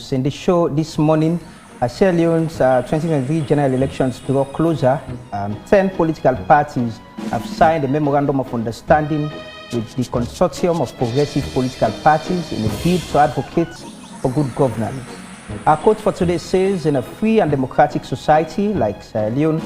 elections. In the show this morning, Sierra Leone's 2023 general elections draw closer. 10 political parties have signed a memorandum of understanding with the consortium of progressive political parties in a bid to advocate for good governance. Our quote for today says, in a free and democratic society like Sierra Leone,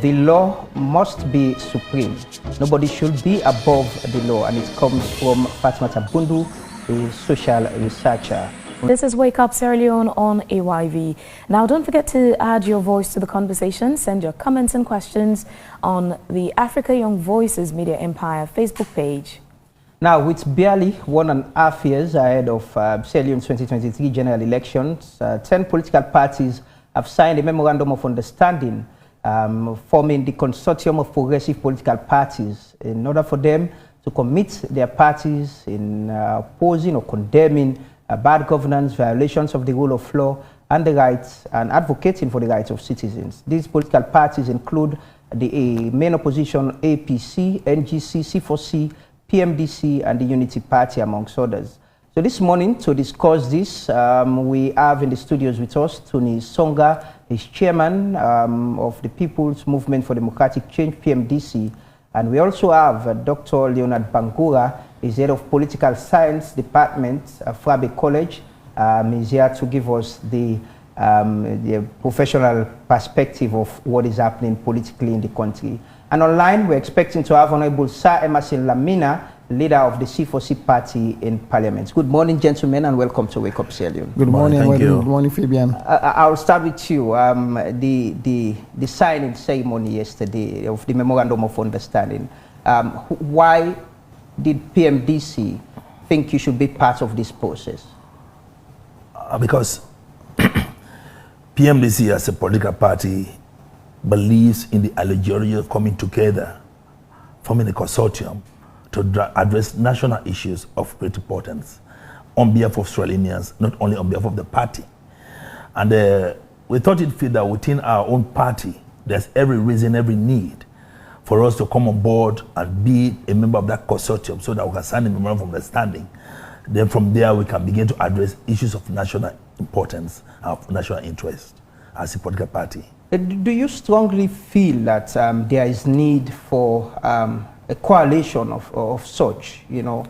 the law must be supreme. Nobody should be above the law. And it comes from Fatmata Bundu, a social researcher. This is Wake Up Sierra Leone on AYV. Now, don't forget to add your voice to the conversation. Send your comments and questions on the Africa Young Voices Media Empire Facebook page. Now, with barely 1.5 years ahead of Sierra Leone's 2023 general elections, 10 political parties have signed a memorandum of understanding forming the consortium of progressive political parties in order for them to commit their parties in opposing or condemning bad governance, violations of the rule of law, and the rights, and advocating for the rights of citizens. These political parties include the main opposition APC, NGC, C4C, PMDC, and the Unity Party, amongst others. So this morning, to discuss this, we have in the studios with us Tony Songa, is chairman of the People's Movement for Democratic Change, PMDC, and we also have Dr. Leonard Bangura, is head of Political Science Department at Frabe College. He's here to give us the professional perspective of what is happening politically in the country. And online, we're expecting to have Honorable Sir Emerson Lamina, leader of the C4C party in Parliament. Good morning, gentlemen, and welcome to Wake Up Sierra Leone. Good morning, thank you. Good morning, Fabian. I'll start with you. The signing ceremony yesterday of the Memorandum of Understanding. Why did PMDC think you should be part of this process? Because PMDC as a political party believes in the allegory of coming together, forming a consortium to address national issues of great importance on behalf of Australians, not only on behalf of the party. And we thought it fit that within our own party, there's every reason, every need for us to come on board and be a member of that consortium so that we can sign a memorandum of understanding. Then from there, we can begin to address issues of national importance, of national interest as a political party. Do you strongly feel that there is need for a coalition of such, you know,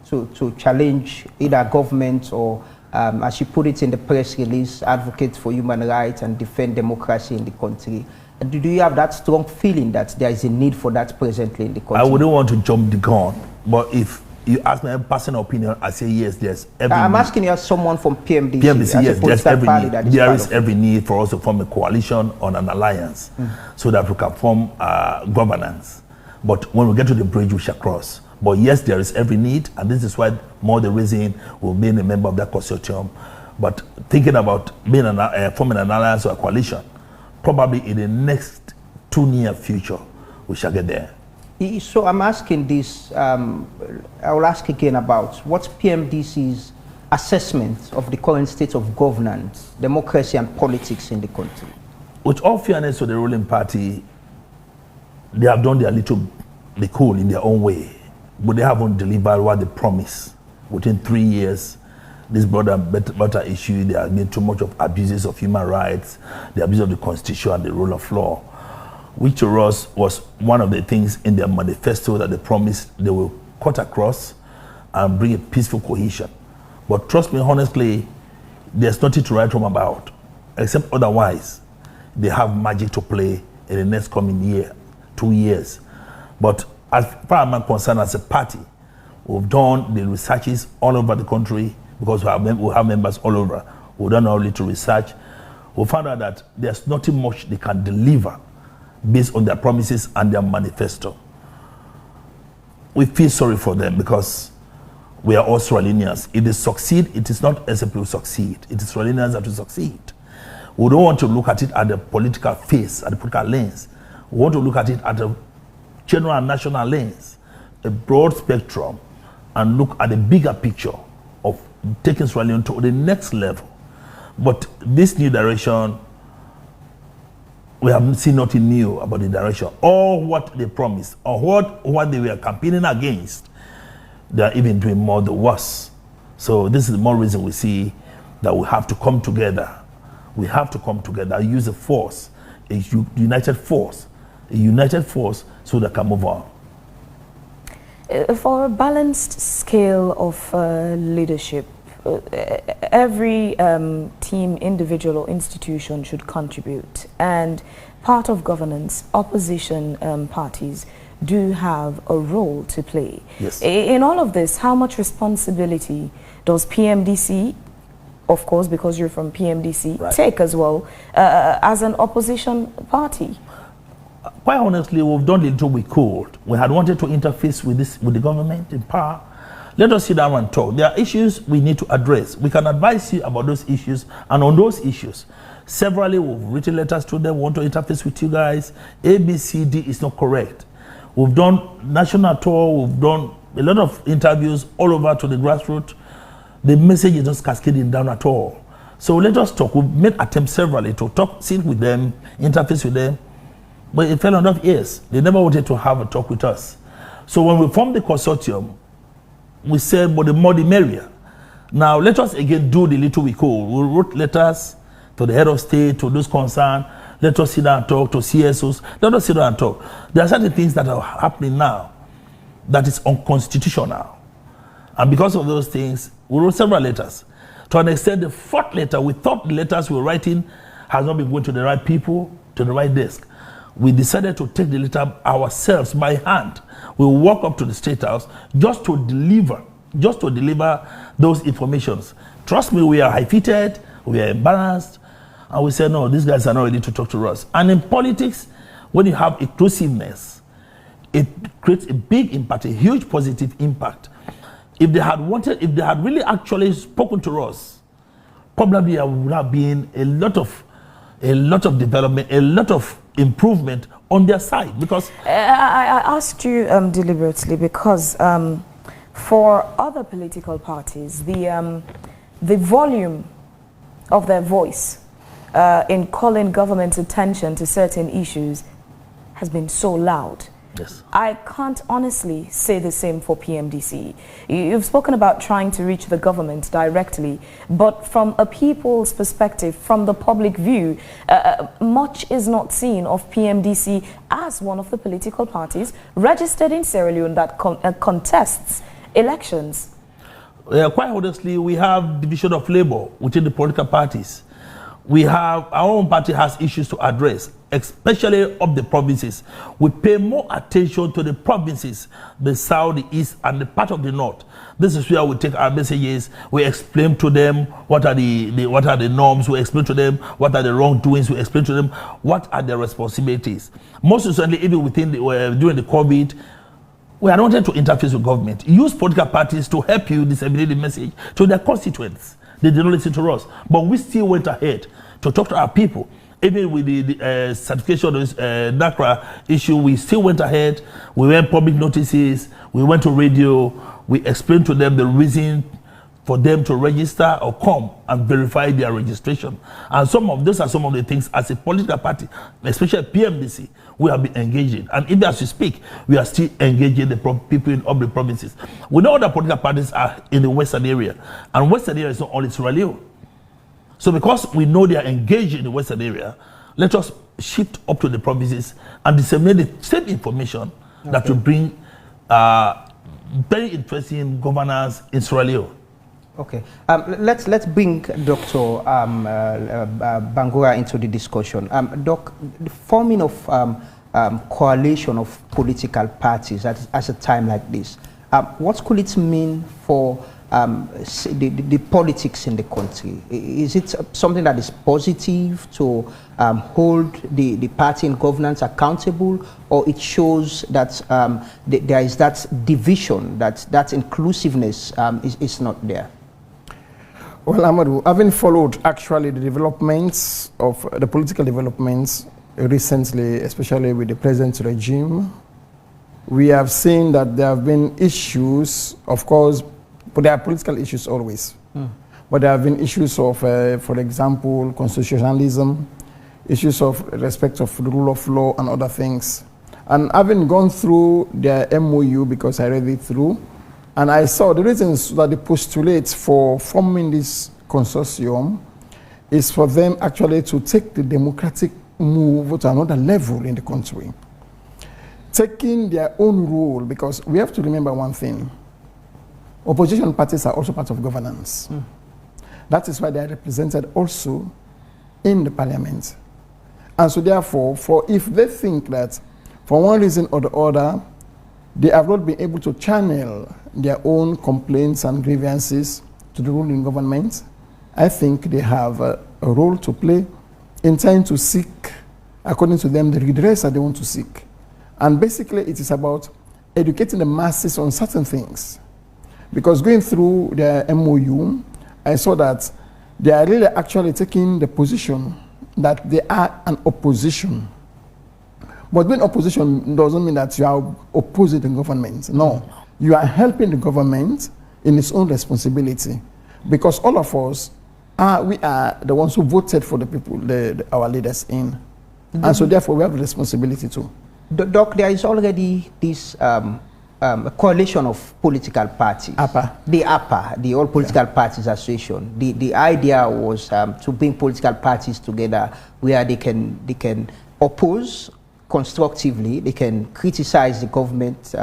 to challenge either government or, as you put it in the press release, advocate for human rights and defend democracy in the country? Do you have that strong feeling that there is a need for that presently in the country? I wouldn't want to jump the gun, but if you ask my personal opinion, I say yes, there's every I'm need. asking you as someone from PMDC. PMDC, yes, there's every need. There is of every need for us to form a coalition or an alliance so that we can form governance. But when we get to the bridge, we shall cross. But yes, there is every need, and this is why more the reason we'll be a member of that consortium. But thinking about being forming an alliance or a coalition, probably in the next 2 near future, we shall get there. So I'm asking this, I will ask again about what's PMDC's assessment of the current state of governance, democracy and politics in the country? With all fairness to the ruling party, they have done their little, the cool in their own way, but they haven't delivered what they promised. Within 3 years, this border issue, there have been too much of abuses of human rights, the abuse of the constitution and the rule of law, which to us was one of the things in their manifesto that they promised they will cut across and bring a peaceful cohesion. But trust me, honestly, there's nothing to write home about, except otherwise, they have magic to play in the next coming year, 2 years. But as far as I'm concerned, as a party, we've done the researches all over the country because we have members all over. We've done our little research. We found out that there's nothing much they can deliver based on their promises and their manifesto. We feel sorry for them because we are Australians. If they succeed, it is not SLPP who succeed. It is Australians that will succeed. We don't want to look at it at the political face, at the political lens. We want to look at it at a general and national lens, a broad spectrum, and look at the bigger picture of taking Sierra Leone to the next level. But this new direction, we haven't seen nothing new about the direction. All what they promised, or what they were campaigning against, they are even doing more the worse. So this is the more reason we see that we have to come together. We have to come together and use a force, a united force, so that can move on. For a balanced scale of leadership, every team, individual or institution should contribute, and part of governance, opposition parties do have a role to play. Yes. In all of this, how much responsibility does PMDC, of course, because you're from PMDC, right, take as well as an opposition party? Quite honestly, we've done the little we could. We had wanted to interface with the government in power. Let us sit down and talk. There are issues we need to address. We can advise you about those issues, and on those issues, severally we've written letters to them, want to interface with you guys. A, B, C, D is not correct. We've done national tour, we've done a lot of interviews all over to the grassroots. The message is not cascading down at all. So let us talk. We've made attempts severally to talk, sit with them, interface with them, but it fell on deaf ears. They never wanted to have a talk with us. So when we formed the consortium, we said, but the more the merrier. Now let us again do the little we could. We wrote letters to the head of state, to those concerned. Let us sit down and talk to CSOs. Let us sit down and talk. There are certain things that are happening now that is unconstitutional. And because of those things, we wrote several letters. To an extent, the fourth letter, we thought the letters we were writing has not been going to the right people, to the right desk. We decided to take the letter ourselves by hand. We walk up to the State House just to deliver those informations. Trust me, we are high-fitted, we are embarrassed, and we said, no, these guys are not ready to talk to us. And in politics, when you have inclusiveness, it creates a big impact, a huge positive impact. If they had really actually spoken to us, probably there would have been a lot of development, a lot of improvement on their side. Because I asked you deliberately because for other political parties, the volume of their voice in calling government's attention to certain issues has been so loud. Yes. I can't honestly say the same for PMDC. You've spoken about trying to reach the government directly, but from a people's perspective, from the public view, much is not seen of PMDC as one of the political parties registered in Sierra Leone that contests elections. Quite honestly, we have division of labor within the political parties. We have, our own party has issues to address, especially of the provinces. We pay more attention to the provinces, the south, the east, and the part of the north. This is where we take our messages. We explain to them what are the norms. We explain to them what are the wrongdoings. We explain to them what are their responsibilities. Most recently, even within during the COVID, we had wanted to interface with government. Use political parties to help you disseminate the message to their constituents. They did not listen to us, but we still went ahead to talk to our people. Even with the certification of this NACRA issue, we still went ahead. We went public notices, we went to radio, we explained to them the reason for them to register or come and verify their registration. And those are some of the things as a political party, especially PMDC, we have been engaged in. And even as we speak, we are still engaging the people in all the provinces. We know that political parties are in the western area, and western area is not only Sierra Leone. So because we know they are engaged in the western area, let us shift up to the provinces and disseminate the same information that will bring very interesting governance in Sierra Leone. Okay, let's bring Dr. Bangura into the discussion. Doc, the forming of coalition of political parties at a time like this, what could it mean for the politics in the country? Is it something that is positive to hold the party in governance accountable, or it shows that there is that division, that inclusiveness is not there? Well, Amadou, having followed actually the developments of the political developments recently, especially with the present regime, we have seen that there have been issues, of course, but there are political issues always. But there have been issues of, for example, constitutionalism, issues of respect of the rule of law and other things. And having gone through their MOU, because I read it through, and I saw the reasons that they postulate for forming this consortium is for them actually to take the democratic move to another level in the country, taking their own role, because we have to remember one thing. Opposition parties are also part of governance. That is why they are represented also in the parliament. And so therefore, if they think that for one reason or the other, they have not been able to channel their own complaints and grievances to the ruling government, I think they have a role to play in trying to seek, according to them, the redress that they want to seek. And basically, it is about educating the masses on certain things. Because going through the MOU, I saw that they are really actually taking the position that they are an opposition. But being opposition doesn't mean that you are opposing the government. No, you are helping the government in its own responsibility. Because all of us, we are the ones who voted for the people, our leaders in. And so therefore we have a responsibility too. Doc, there is already this coalition of political parties. APA. The APA, the All Political Parties Association. The idea was to bring political parties together where they can oppose constructively, they can criticize the government,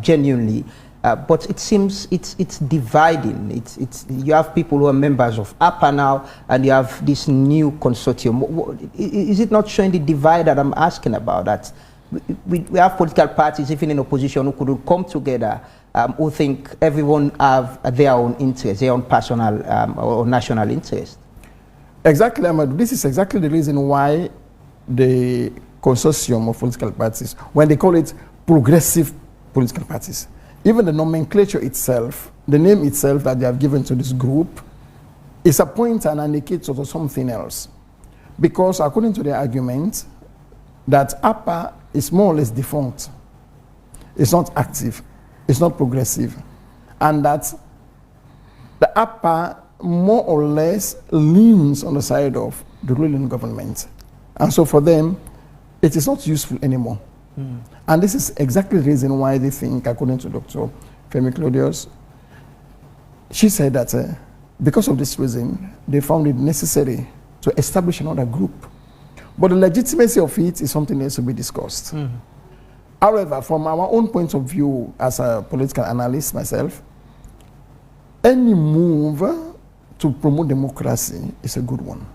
genuinely, but it seems it's dividing. You have people who are members of APA now, and you have this new consortium. Is it not showing the divide that I'm asking about? That we have political parties, even in opposition, who could come together, who think everyone have their own interests, their own personal or national interest. Exactly, Amadou. This is exactly the reason why the consortium of political parties, when they call it progressive political parties, even the nomenclature itself, the name itself that they have given to this group, is a pointer and indicator to something else. Because according to their argument, that APA is more or less defunct. It's not active. It's not progressive. And that the APA more or less leans on the side of the ruling government. And so for them, it is not useful anymore. And this is exactly the reason why they think, according to Dr. Femi Claudius, she said that because of this reason, they found it necessary to establish another group. But the legitimacy of it is something else to be discussed. However, from our own point of view as a political analyst myself, any move to promote democracy is a good one.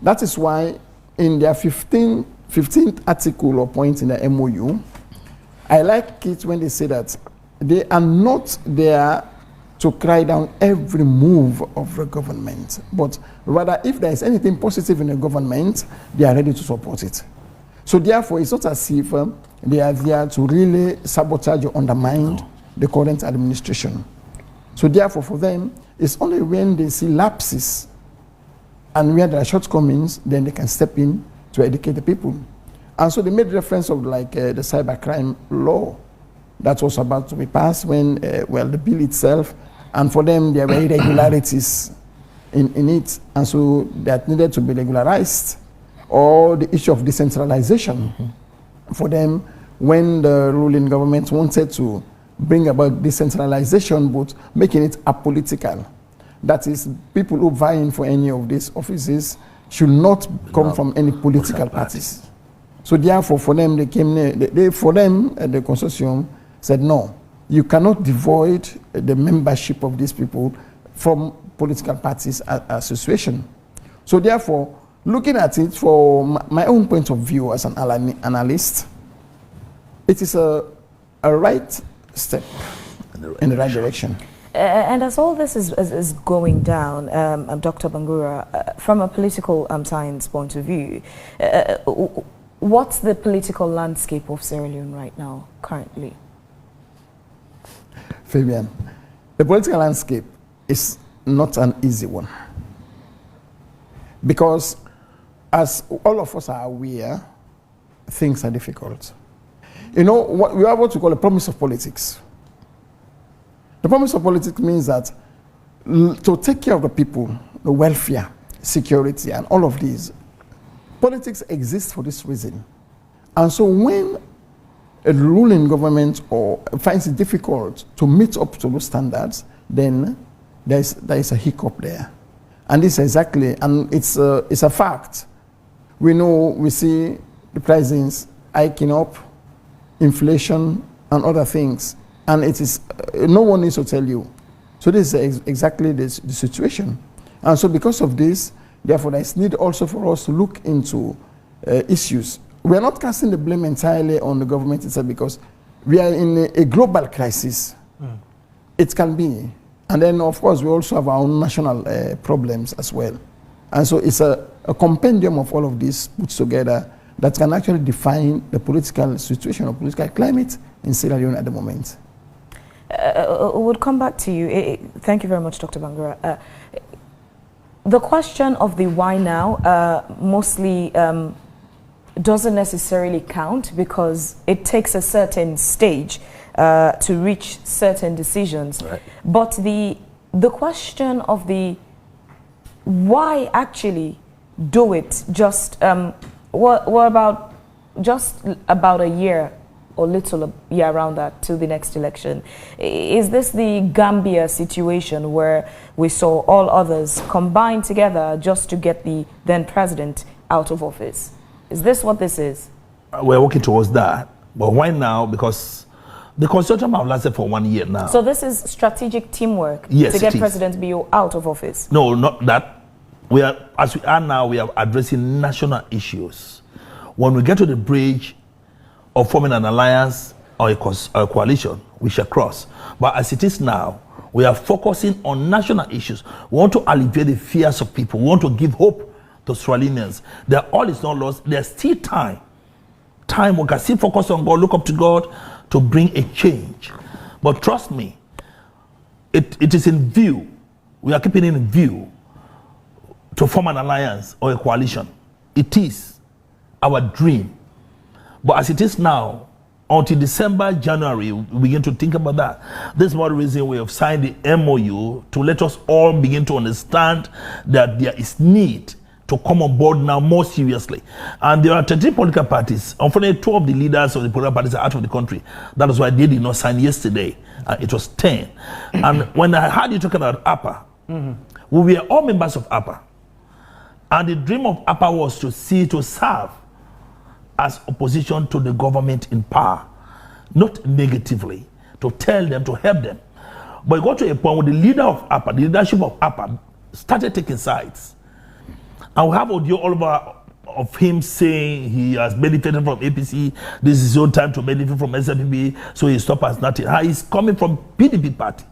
That is why in their 15th article or point in the MOU, I like it when they say that they are not there to cry down every move of the government, but rather if there is anything positive in the government, they are ready to support it. So therefore, it's not as if they are there to really sabotage or undermine the current administration. So therefore, for them, it's only when they see lapses and where there are shortcomings, then they can step in to educate the people. And so they made reference of like the cybercrime law that was about to be passed when, the bill itself, and for them there were irregularities in it, and so that needed to be regularized. Or the issue of decentralization. For them, when the ruling government wanted to bring about decentralization, but making it apolitical. That is, people who vie in for any of these offices should not come from any political parties. So therefore, for them, the consortium said, no, you cannot devoid the membership of these people from political parties association. So therefore, looking at it from my own point of view as an analyst, it is a right step in the right direction. And as all this is going down, Dr. Bangura, from a political science point of view, what's the political landscape of Sierra Leone right now, currently? Fabian, the political landscape is not an easy one. Because as all of us are aware, things are difficult. You know, we have what we call a promise of politics. The promise of politics means that to take care of the people, the welfare, security, and all of these, politics exists for this reason. And so when a ruling government finds it difficult to meet up to those standards, then there is a hiccup there. And this is exactly, and it's a fact. We see the prices hiking up, inflation and other things. And it is, no one needs to tell you. So this is exactly the situation. And so because of this, therefore there is need also for us to look into issues. We are not casting the blame entirely on the government itself because we are in a global crisis. It can be. And then, of course, we also have our own national problems as well. And so it's a compendium of all of this put together that can actually define the political situation or political climate in Sierra Leone at the moment. We'll come back to you. Thank you very much, Dr. Bangura. The question of the why now mostly doesn't necessarily count because it takes a certain stage to reach certain decisions. Right. But the question of the why actually do it just what about just about a year or little a year around that till the next election? Is this the Gambia situation where we saw all others combine together just to get the then president out of office? Is this what this is? We're working towards that. But why now? Because the consortium have lasted for 1 year now. So this is strategic teamwork yes, to get President Bio out of office? No, not that. We are, as we are now, we are addressing national issues. When we get to the bridge of forming an alliance or a coalition, we shall cross. But as it is now, we are focusing on national issues. We want to alleviate the fears of people. We want to give hope to Australians. That all is not lost. There's still time. Time we can still focus on God, look up to God to bring a change. But trust me, it is in view. We are keeping it in view to form an alliance or a coalition. It is our dream. But as it is now, until December, January, we begin to think about that. This is one reason we have signed the MOU to let us all begin to understand that there is need to come on board now more seriously. And there are 13 political parties. Unfortunately, 2 of the leaders of the political parties are out of the country. That is why they did not sign yesterday. It was 10. And when I heard you talking about APA, we were all members of APA. And the dream of APA was to serve as opposition to the government in power, not negatively, to tell them, to help them. But it got to a point where the leader of APA, the leadership of APA, started taking sides. And we have audio all over of him saying he has benefited from APC, this is his own time to benefit from SLPP, so he stopped as nothing. He's coming from PDP party.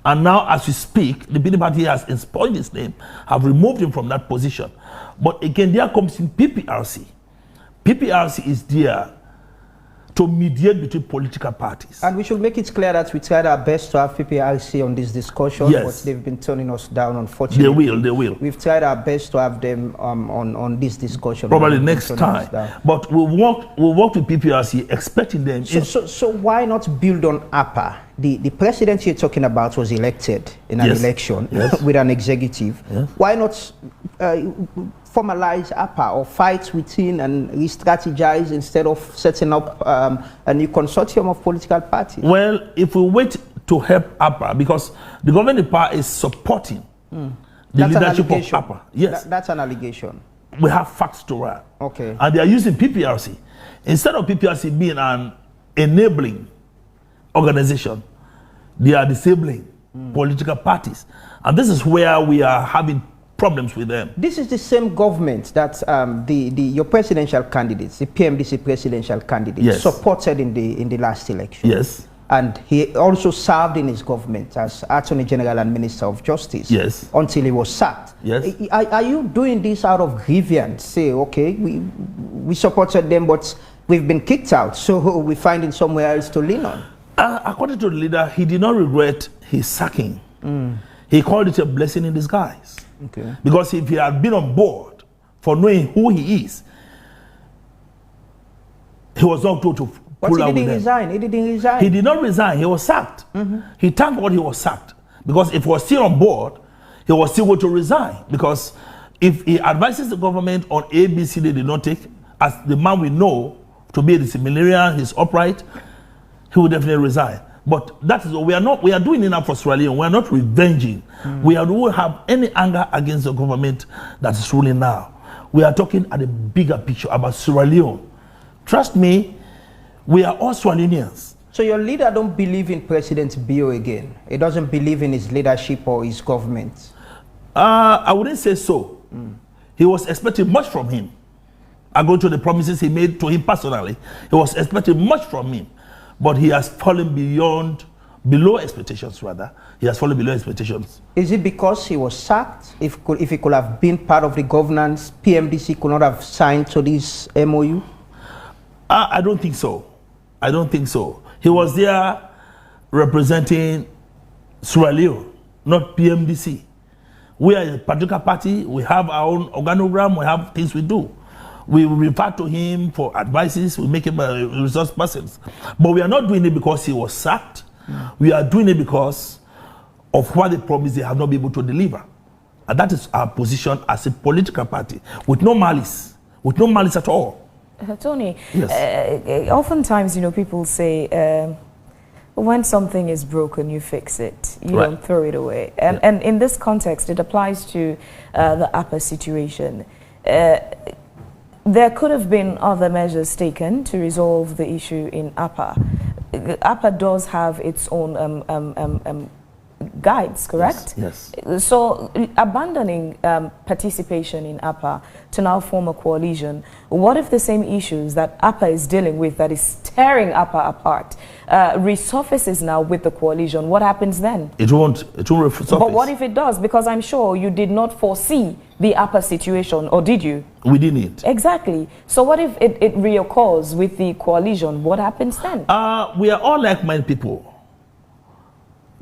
And now as we speak, the PDP party has spoiled his name, have removed him from that position. But again, there comes in PPRC. PPRC is there to mediate between political parties. And we should make it clear that we tried our best to have PPRC on this discussion, yes, but they've been turning us down, unfortunately. They will. We've tried our best to have them on this discussion. Probably next time. But we'll work with PPRC, expecting them. So why not build on APA? The president you're talking about was elected in an election with an executive. Yes. Why not formalize APA or fight within and re-strategize instead of setting up a new consortium of political parties? Well, if we wait to help APA, because the government in power is supporting the leadership of APA. Yes. That's an allegation. We have facts to write. Okay. And they are using PPRC. Instead of PPRC being an enabling organization, they are disabling political parties. And this is where we are having problems with them. This is the same government that your presidential candidates, the PMDC presidential candidates, supported in the last election. Yes. And he also served in his government as Attorney General and Minister of Justice. Yes. Until he was sacked. Yes. Are you doing this out of grievance? Say, okay, we supported them, but we've been kicked out, so we're finding somewhere else to lean on. According to the leader, he did not regret his sacking. He called it a blessing in disguise. Okay. Because if he had been on board for knowing who he is, he was not told to pull out with them. He didn't resign. He did not resign. He was sacked. He thanked God he was sacked. Because if he was still on board, he was still going to resign. Because if he advises the government on ABC they did not take, as the man we know to be a disciplinarian, he's upright, he would definitely resign. But that is what we are doing enough for Sierra Leone. We are not revenging. We don't have any anger against the government that is ruling now. We are talking at a bigger picture about Sierra Leone. Trust me, we are all Sierra Leoneans. So your leader don't believe in President Bio again? He doesn't believe in his leadership or his government? I wouldn't say so. He was expecting much from him. I go to the promises he made to him personally. He was expecting much from him. But he has fallen below expectations rather. He has fallen below expectations. Is it because he was sacked? If he could have been part of the governance, PMDC could not have signed to this MOU? I don't think so. I don't think so. He was there representing Sierra Leone, not PMDC. We are a political party. We have our own organogram. We have things we do. We refer to him for advices. We make him a resource person. But we are not doing it because he was sacked. We are doing it because of what they promised they have not been able to deliver. And that is our position as a political party, with no malice at all. Tony, yes. Oftentimes, people say, when something is broken, you fix it. You don't throw it away. And in this context, it applies to the APA situation. There could have been other measures taken to resolve the issue in APA. APA does have its own guides, correct? Yes. So abandoning participation in APA to now form a coalition, what if the same issues that APA is dealing with, that is tearing APA apart, resurfaces now with the coalition? What happens then? It won't resurface. But what if it does? Because I'm sure you did not foresee the APA situation, or did you? We didn't. Exactly. So what if it reoccurs with the coalition? What happens then? We are all like-minded people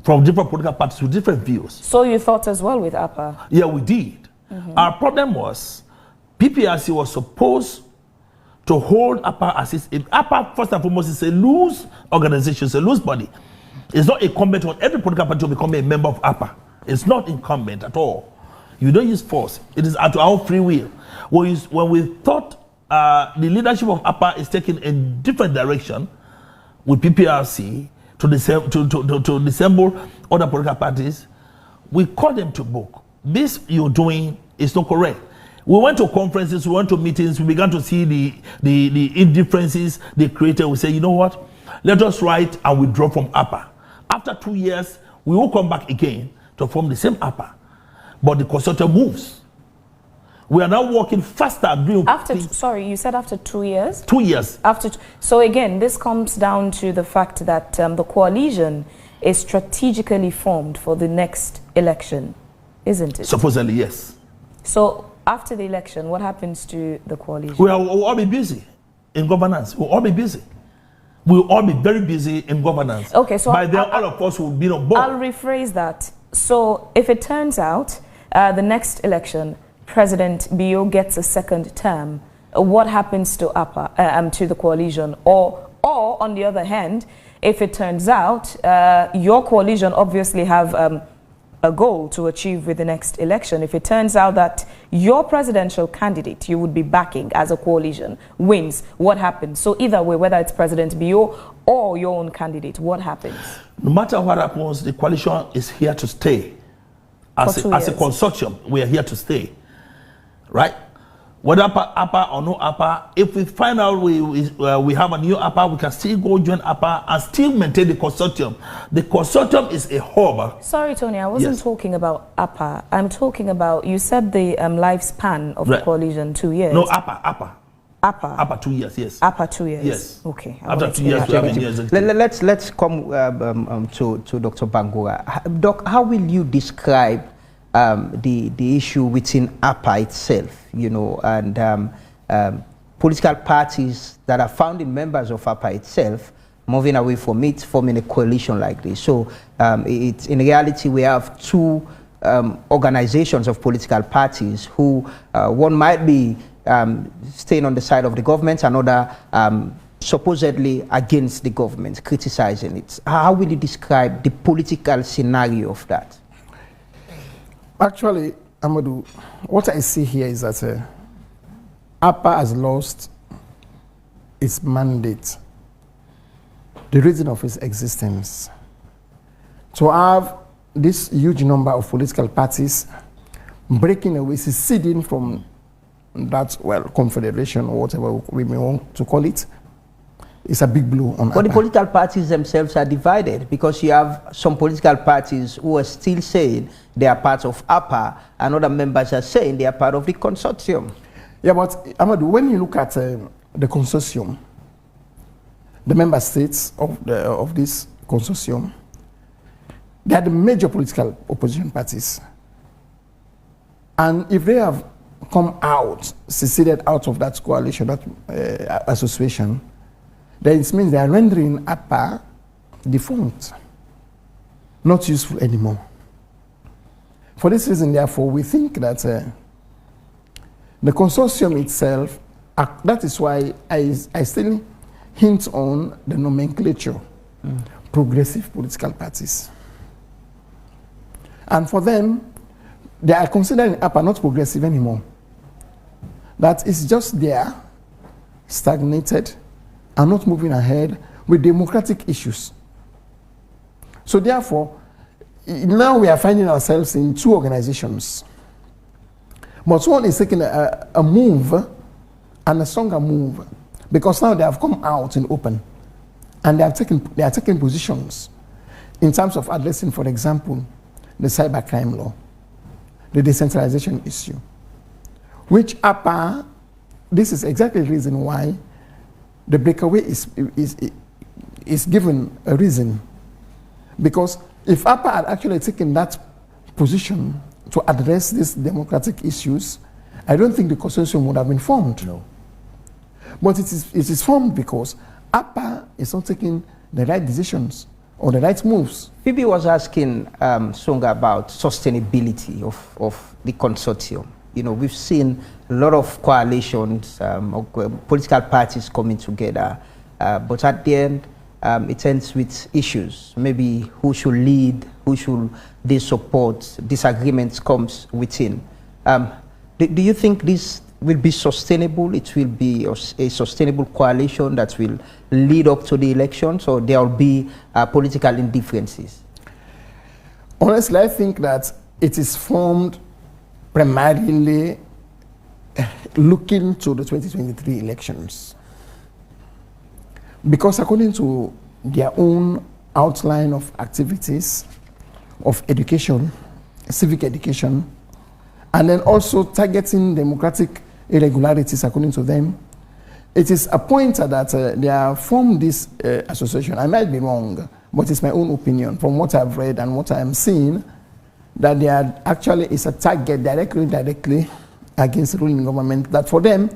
from different political parties with different views. So you thought as well with APA? Yeah, we did. Our problem was PPRC was supposed to hold APA as its... APA, first and foremost, is a loose organization, it's a loose body. It's not incumbent on every political party to become a member of APA. It's not incumbent at all. You don't use force. It is at our free will. When we thought the leadership of APA is taking a different direction with PPRC, to dissemble other political parties, we called them to book. This you're doing is not correct. We went to conferences, we went to meetings, we began to see the indifferences they created. We say, you know what? Let us write and withdraw from APA. After 2 years, we will come back again to form the same APA. But the consortium moves. We are now working faster. Sorry, you said after 2 years? 2 years. So again, this comes down to the fact that the coalition is strategically formed for the next election, isn't it? Supposedly, yes. So after the election, what happens to the coalition? We'll all be busy in governance. We'll all be busy. We'll all be very busy in governance. Okay, so by then, all of us will be on board. I'll rephrase that. So if it turns out the next election, President Bio gets a second term, what happens to APA, to the coalition? Or on the other hand, if it turns out your coalition obviously have a goal to achieve with the next election, if it turns out that your presidential candidate you would be backing as a coalition wins, what happens? So either way, whether it's President Bio or your own candidate, what happens? No matter what happens, the coalition is here to stay. As a consortium, we are here to stay. Right? Whether APA or no APA, if we find out we have a new APA, we can still go join APA and still maintain the consortium. The consortium is a hub. Sorry, Tony, I wasn't talking about APA. I'm talking about, you said the lifespan of the coalition, 2 years. No, APA. APA 2 years, yes. APA 2 years. Yes. Okay. After 2 years, we have a new executive. Let's come to Dr. Bangura. Doc, how will you describe the issue within APA itself, and political parties that are founding members of APA itself moving away from it, forming a coalition like this? So it's, in reality, we have two organizations of political parties who one might be staying on the side of the government, another supposedly against the government, criticizing it. How will you describe the political scenario of that? Actually, Amadou, what I see here is that APA has lost its mandate the reason of its existence. To have this huge number of political parties breaking away, seceding from that, well, confederation or whatever we may want to call it, is a big blow on But the APA. political parties themselves are divided, because you have some political parties who are still saying they are part of APA, and other members are saying they are part of the consortium. Yeah, but Amadou, when you look at the consortium, the member states of this consortium, they are the major political opposition parties. And if they have come out, seceded out of that coalition, that association, then it means they are rendering APA defunct, not useful anymore. For this reason, therefore, we think that the consortium itself, that is why I still hint on the nomenclature, progressive political parties. And for them, they are considering APA not progressive anymore. That is just there, stagnated, and not moving ahead with democratic issues. So therefore, now we are finding ourselves in two organizations. But one is taking a move, and a stronger move, because now they have come out in open, and they are taking positions in terms of addressing, for example, the cybercrime law, the decentralization issue, which APA, this is exactly the reason why the breakaway is given a reason. Because if APA had actually taken that position to address these democratic issues, I don't think the consortium would have been formed. No. But it is formed because APA is not taking the right decisions or the right moves. Phoebe was asking Songa about sustainability of the consortium. You know, we've seen a lot of coalitions, political parties coming together, but at the end, it ends with issues. Maybe who should lead, who should they support, disagreements comes within. Do you think this will be sustainable? It will be a sustainable coalition that will lead up to the elections, or there will be political indifferences? Honestly, I think that it is formed primarily looking to the 2023 elections. Because according to their own outline of activities, of education, civic education, and then also targeting democratic irregularities according to them, it is appointed that they have formed this association. I might be wrong, but it's my own opinion from what I've read and what I am seeing, that they are actually is a target directly against the ruling government, that for them,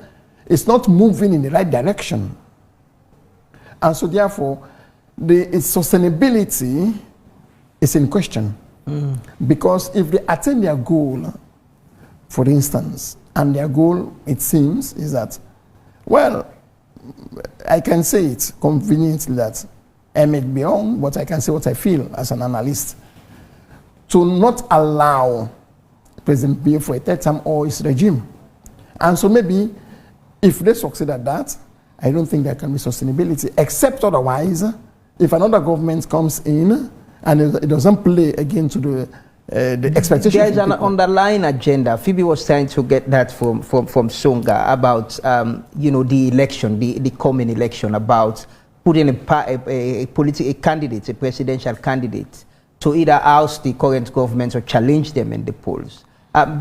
it's not moving in the right direction. And so therefore, its sustainability is in question. Because if they attain their goal, for instance, and their goal, it seems, is that, well, I can say it conveniently that I may be wrong, but I can say what I feel as an analyst, to not allow President Biya for a third term or his regime. And so maybe if they succeed at that, I don't think there can be sustainability, except otherwise, if another government comes in and it doesn't play again to the expectations. There is an underlying agenda. Phoebe was trying to get that from Songa about you know, the election, the coming election, about putting a candidate, a presidential candidate, to either oust the current government or challenge them in the polls.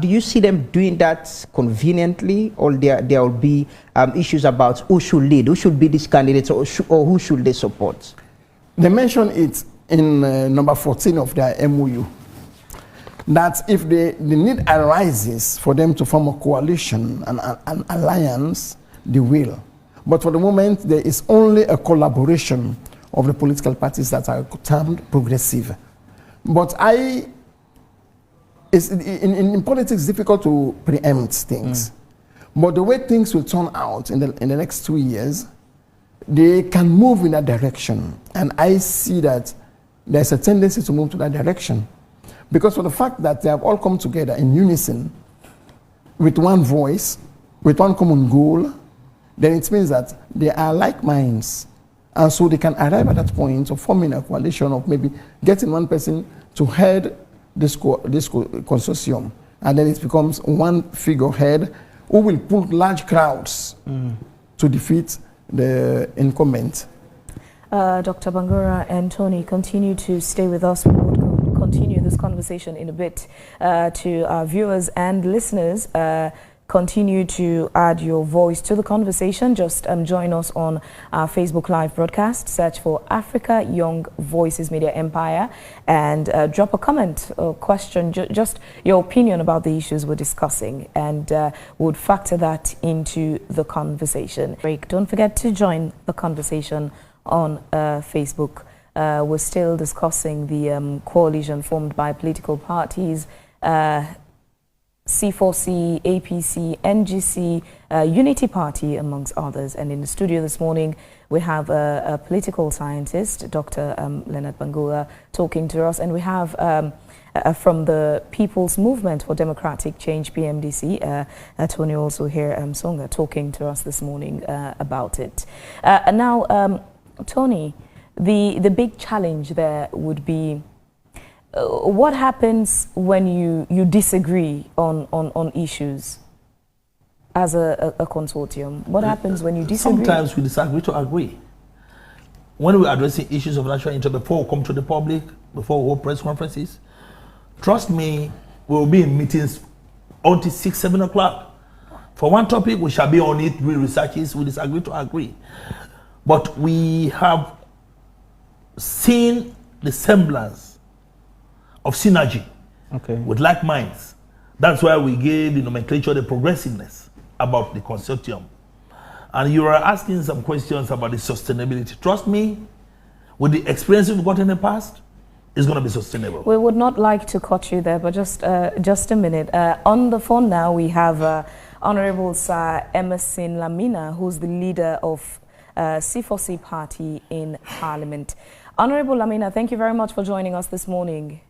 Do you see them doing that conveniently, or there will be issues about who should lead, who should be this candidate, or who should they support? They mention it in number 14 of their MOU, that if the need arises for them to form a coalition, an alliance, they will. But for the moment, there is only a collaboration of the political parties that are termed progressive. But in politics, it's difficult to preempt things. But the way things will turn out in the next 2 years, they can move in that direction. And I see that there's a tendency to move to that direction. Because for the fact that they have all come together in unison, with one voice, with one common goal, then it means that they are like minds. And so they can arrive at that point of forming a coalition of maybe getting one person to head this consortium. And then it becomes one figurehead who will pull large crowds to defeat the incumbent. Dr. Bangura and Tony, continue to stay with us. We will continue this conversation in a bit. To our viewers and listeners, continue to add your voice to the conversation. Just join us on our Facebook Live broadcast. Search for Africa Young Voices Media Empire and drop a comment or question, just your opinion about the issues we're discussing, and would factor that into the conversation. Don't forget to join the conversation on Facebook. We're still discussing the coalition formed by political parties, C4C, APC, NGC, Unity Party, amongst others. And in the studio this morning, we have a political scientist, Dr. Leonard Bangura, talking to us. And we have from the People's Movement for Democratic Change, PMDC, Tony also here, Songa, talking to us this morning about it. And now, Tony, the big challenge there would be, what happens when you disagree on issues as a consortium? What happens when you disagree? Sometimes we disagree to agree. When we're addressing issues of national interest, before we come to the public, before we hold press conferences, trust me, we will be in meetings until 6, 7 o'clock. For one topic, we shall be on it, we research it, we disagree to agree. But we have seen the semblance of synergy with like minds. That's why we gave the nomenclature the progressiveness about the consortium. And you are asking some questions about the sustainability. Trust me, with the experience we've got in the past, it's going to be sustainable. We would not like to cut you there, but just a minute. On the phone now, we have Honorable Sir Emerson Lamina, who's the leader of C4C party in Parliament. Honorable Lamina, thank you very much for joining us this morning.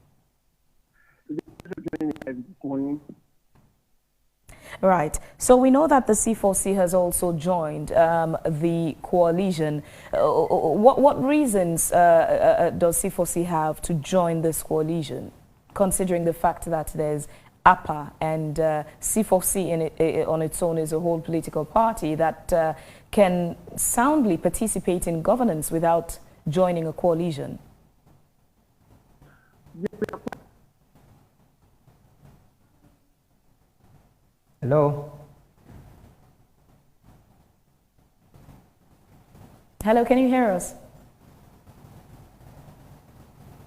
Right. So we know that the C4C has also joined the coalition. What reasons does C4C have to join this coalition, considering the fact that there's APA and C4C on its own is a whole political party that can soundly participate in governance without joining a coalition? Hello? Hello, can you hear us?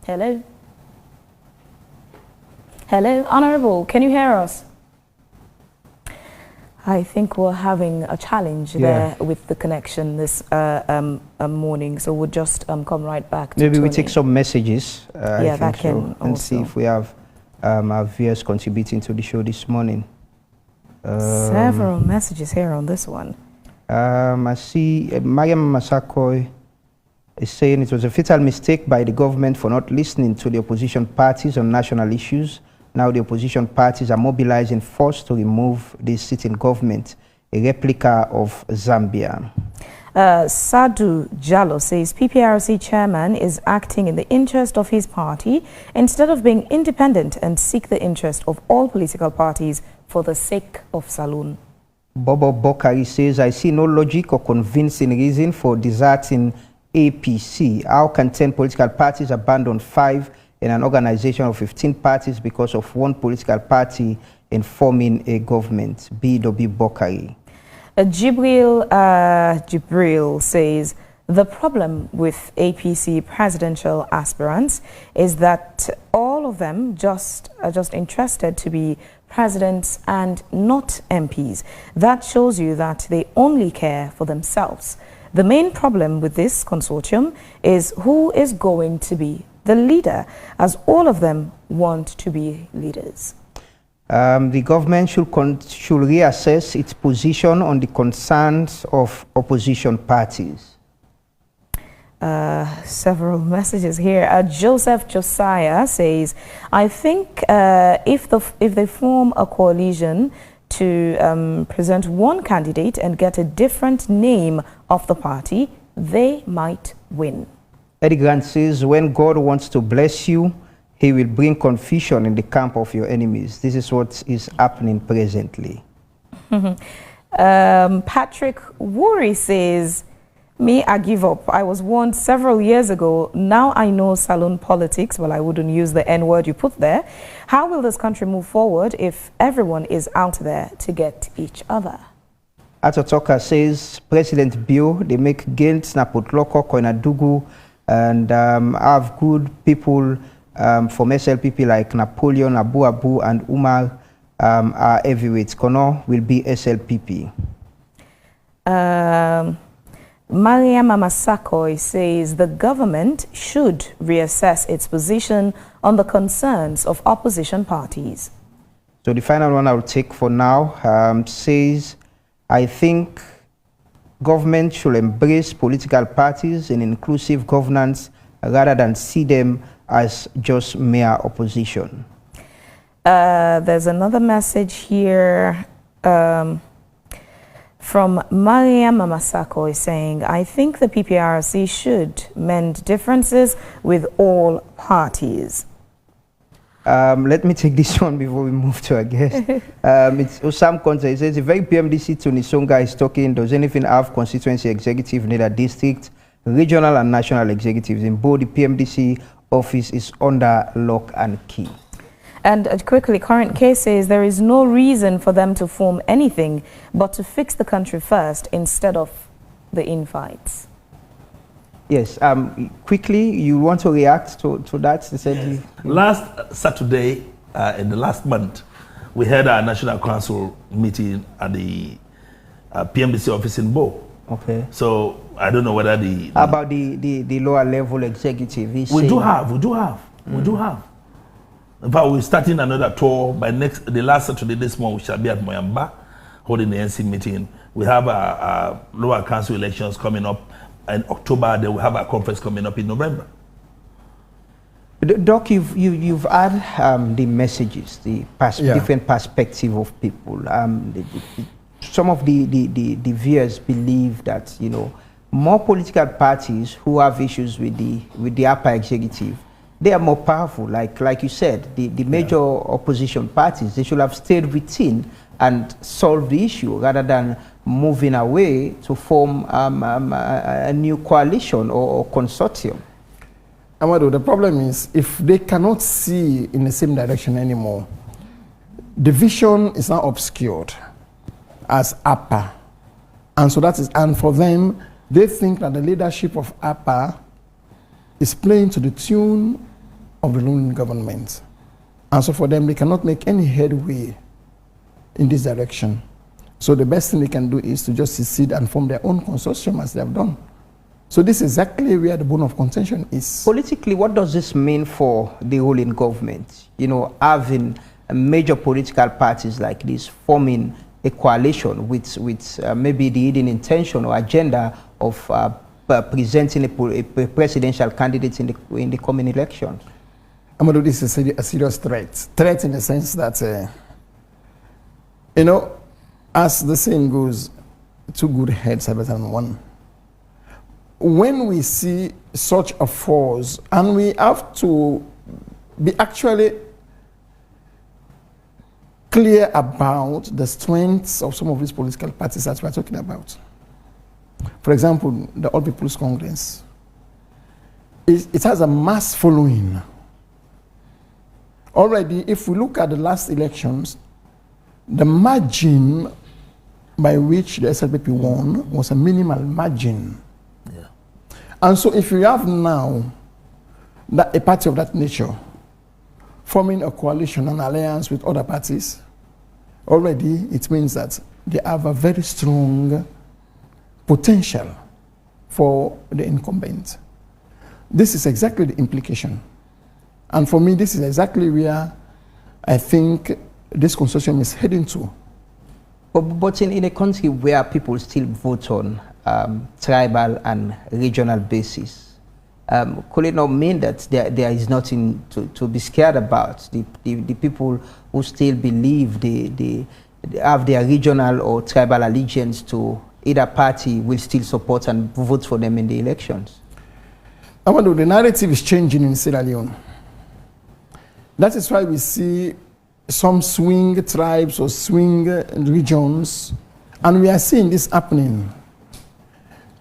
Hello? Hello, Honorable, can you hear us? I think we're having a challenge there with the connection this morning, so we'll just come right back to Maybe Tony. we take some messages that can and see if we have our viewers contributing to the show this morning. Several messages here on this one. I see Mariam Masakoi is saying it was a fatal mistake by the government for not listening to the opposition parties on national issues. Now the opposition parties are mobilizing force to remove the sitting government, a replica of Zambia. Sadu Jallo says PPRC chairman is acting in the interest of his party instead of being independent and seek the interest of all political parties for the sake of Saloon. Bobo Bokari says, I see no logic or convincing reason for deserting APC. How can 10 political parties abandon 5 in an organization of 15 parties because of one political party in forming a government? B.W. Bokari. Jibril says, the problem with APC presidential aspirants is that all of them are just interested to be presidents and not MPs. That shows you that they only care for themselves. The main problem with this consortium is who is going to be the leader, as all of them want to be leaders. The government should reassess its position on the concerns of opposition parties. Several messages here. Joseph Josiah says, I think if they form a coalition to present one candidate and get a different name of the party, they might win. Eddie Grant says, when God wants to bless you, he will bring confusion in the camp of your enemies. This is what is happening presently. Patrick Wuri says, me, I give up. I was warned several years ago. Now I know saloon politics. Well, I wouldn't use the N word you put there. How will this country move forward if everyone is out there to get each other? Atotoka says, President Bio, they make gains na Putloko, Koinadugu, and have good people from SLPP like Napoleon, Abu Abu, and Umar are heavyweights. Kono will be SLPP. Mariam Masako says the government should reassess its position on the concerns of opposition parties. So the final one I'll take for now says, I think government should embrace political parties in inclusive governance rather than see them as just mere opposition. There's another message here from Mariam Masako saying, I think the PPRC should mend differences with all parties. Let me take this one before we move to our guest. It's Osam Konza. He says, the very PMDC to Nisonga is talking, does anything have constituency executive, neither district, regional and national executives? In both, the PMDC office is under lock and key. And quickly, current case says there is no reason for them to form anything but to fix the country first instead of the infights. Yes, quickly, you want to react to that? Yes. Last Saturday, in the last month, we had our National Council meeting at the PMDC office in Bo. Okay. So I don't know whether the how about the lower level executive? We do have. In fact, we're starting another tour by the last Saturday this month. We shall be at Moyamba holding the NC meeting. We have our lower council elections coming up in October. Then we have our conference coming up in November. Doc, you've had the messages, the different perspective of people. Some of the viewers believe that more political parties who have issues with the upper executive, they are more powerful. Like you said, the major opposition parties, they should have stayed within and solved the issue rather than moving away to form a new coalition or consortium. Amado, the problem is if they cannot see in the same direction anymore, the vision is now obscured as APA. And so that is, and for them, they think that the leadership of APA is playing to the tune of the ruling government. And so for them, they cannot make any headway in this direction. So the best thing they can do is to just secede and form their own consortium as they have done. So this is exactly where the bone of contention is. Politically, what does this mean for the ruling government? Having major political parties like this forming a coalition with maybe the hidden intention or agenda of presenting a presidential candidate in the coming elections. Amadou, this is a serious threat. Threat in the sense that, as the saying goes, two good heads are better than one. When we see such a force, and we have to be actually clear about the strengths of some of these political parties that we're talking about. For example, the All People's Congress. It has a mass following. Already, if we look at the last elections, the margin by which the SLPP won was a minimal margin. Yeah. And so if you have now a party of that nature forming a coalition, an alliance with other parties, already it means that they have a very strong potential for the incumbent. This is exactly the implication. And for me, this is exactly where I think this consortium is heading to. But in a country where people still vote on tribal and regional basis, could it not mean that there is nothing to be scared about? The people who still believe they have their regional or tribal allegiance to either party will still support and vote for them in the elections? Amadou, the narrative is changing in Sierra Leone. That is why we see some swing tribes or swing regions, and we are seeing this happening.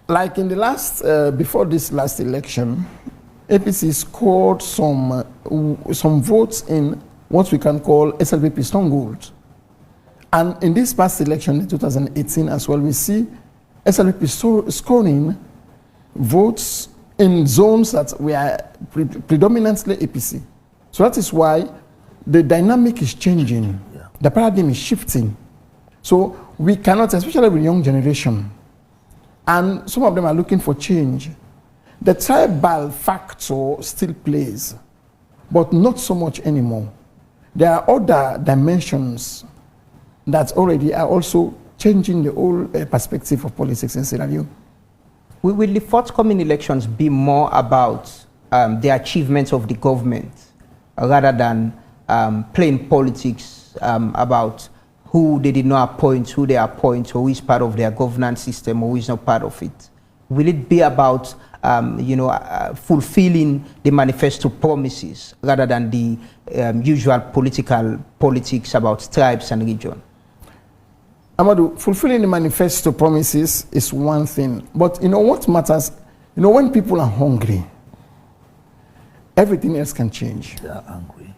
Like in the last, before this last election, APC scored some votes in what we can call SLPP stronghold. And in this past election in 2018 as well, we see SLPP scoring votes in zones that were predominantly APC. So that is why the dynamic is changing. Yeah. The paradigm is shifting. So we cannot, especially with young generation, and some of them are looking for change. The tribal factor still plays, but not so much anymore. There are other dimensions that already are also changing the whole perspective of politics in Sierra Leone. Will the forthcoming elections be more about the achievements of the government rather than playing politics about who they did not appoint, who they appoint, or who is part of their governance system, or who is not part of it? Will it be about fulfilling the manifesto promises rather than the usual politics about tribes and region? Amadou, fulfilling the manifesto promises is one thing, but you know what matters? You know, when people are hungry, everything else can change. They are angry.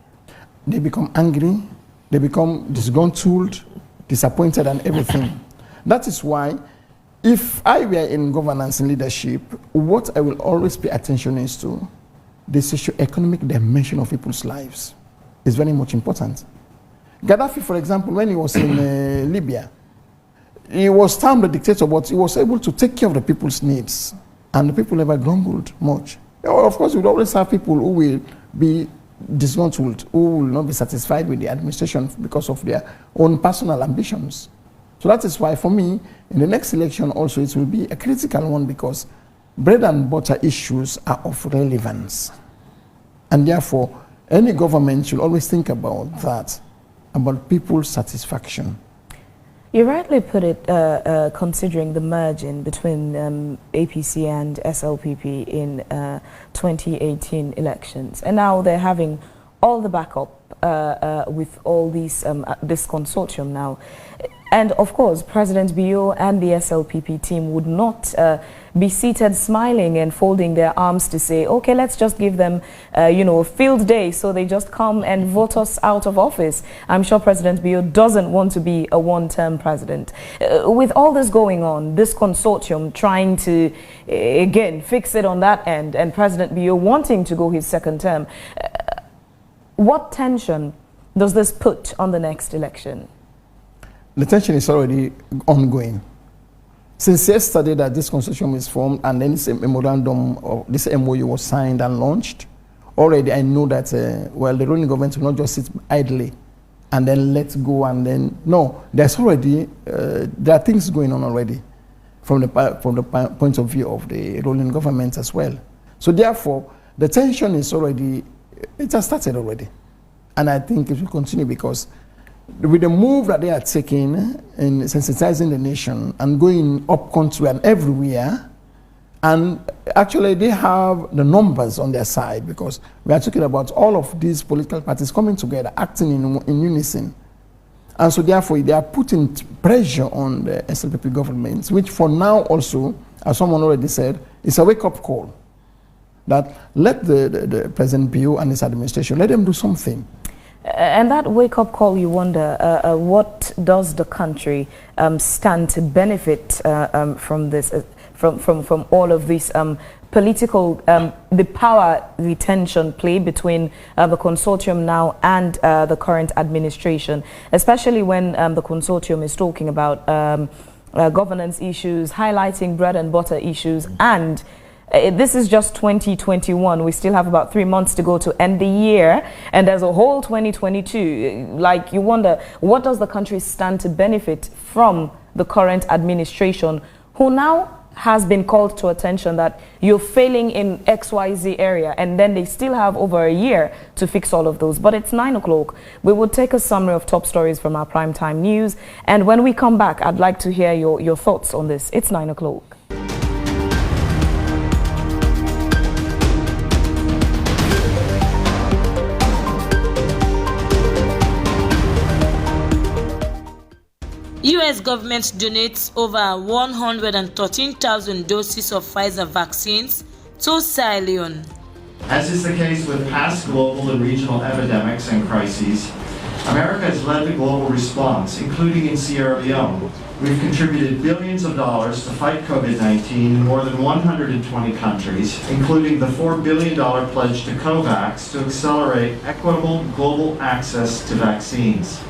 They become angry, they become disgruntled, disappointed, and everything. That is why, if I were in governance and leadership, what I will always pay attention is to the socio-economic dimension of people's lives. It's very much important. Gaddafi, for example, when he was in Libya, he was termed a dictator, but he was able to take care of the people's needs, and the people never grumbled much. Of course, we will always have people who will be disgruntled, who will not be satisfied with the administration because of their own personal ambitions. So that is why, for me, in the next election also, it will be a critical one, because bread and butter issues are of relevance. And therefore, any government should always think about that, about people's satisfaction. You rightly put it, considering the merging between APC and SLPP in 2018 elections. And now they're having all the backup with all these, this consortium now. And of course, President Bio and the SLPP team would not be seated smiling and folding their arms to say, okay, let's just give them, a field day so they just come and vote us out of office. I'm sure President Bio doesn't want to be a one-term president. With all this going on, this consortium trying to, again, fix it on that end, and President Bio wanting to go his second term, what tension does this put on the next election? The tension is already ongoing. Since yesterday that this consortium is formed and then this memorandum of this MOU was signed and launched, already I know that, the ruling government will not just sit idly and then let go and then, no, there's already, there are things going on already from the point of view of the ruling government as well. So therefore, the tension is already, it has started already. And I think it will continue, because with the move that they are taking in sensitizing the nation and going up country and everywhere, and actually they have the numbers on their side, because we are talking about all of these political parties coming together, acting in unison. And so therefore they are putting pressure on the SLPP government, which for now also, as someone already said, is a wake-up call. That let the President Bio and his administration, let them do something. And that wake-up call, you wonder, what does the country stand to benefit from this, from all of this political, the power retention play between the consortium now and the current administration, especially when the consortium is talking about governance issues, highlighting bread and butter issues, and this is just 2021. We still have about 3 months to go to end the year, and there's a whole 2022. Like, you wonder, what does the country stand to benefit from the current administration, who now has been called to attention that you're failing in XYZ area, and then they still have over a year to fix all of those. But it's 9 o'clock. We will take a summary of top stories from our primetime news. And when we come back, I'd like to hear your thoughts on this. It's 9 o'clock. U.S. government donates over 113,000 doses of Pfizer vaccines to Sierra Leone. As is the case with past global and regional epidemics and crises, America has led the global response, including in Sierra Leone. We've contributed billions of dollars to fight COVID-19 in more than 120 countries, including the $4 billion pledge to COVAX to accelerate equitable global access to vaccines.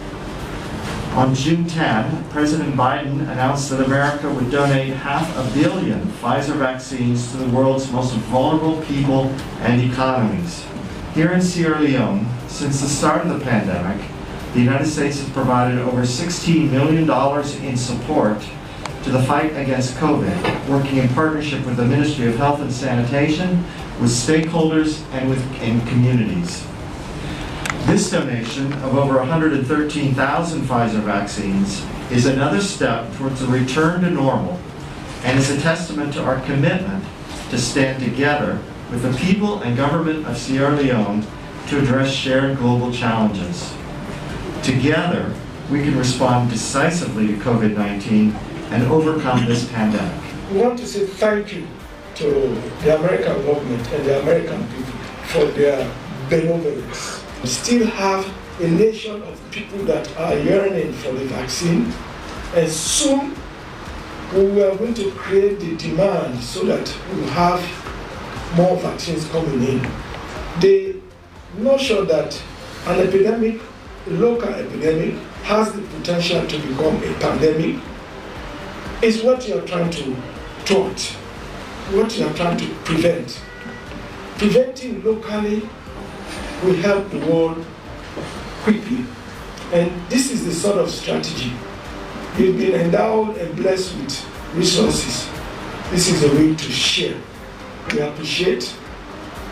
On June 10, President Biden announced that America would donate 500 million Pfizer vaccines to the world's most vulnerable people and economies. Here in Sierra Leone, since the start of the pandemic, the United States has provided over $16 million in support to the fight against COVID, working in partnership with the Ministry of Health and Sanitation, with stakeholders, and with communities. This donation of over 113,000 Pfizer vaccines is another step towards a return to normal and is a testament to our commitment to stand together with the people and government of Sierra Leone to address shared global challenges. Together, we can respond decisively to COVID-19 and overcome this pandemic. We want to say thank you to the American government and the American people for their benevolence. We still have a nation of people that are yearning for the vaccine, and soon we are going to create the demand so that we will have more vaccines coming in. They not sure that an epidemic, a local epidemic, has the potential to become a pandemic. Is what you are trying to thwart, what you are trying to prevent. Preventing locally will help the world quickly. And this is the sort of strategy. We've been endowed and blessed with resources. This is a way to share. We appreciate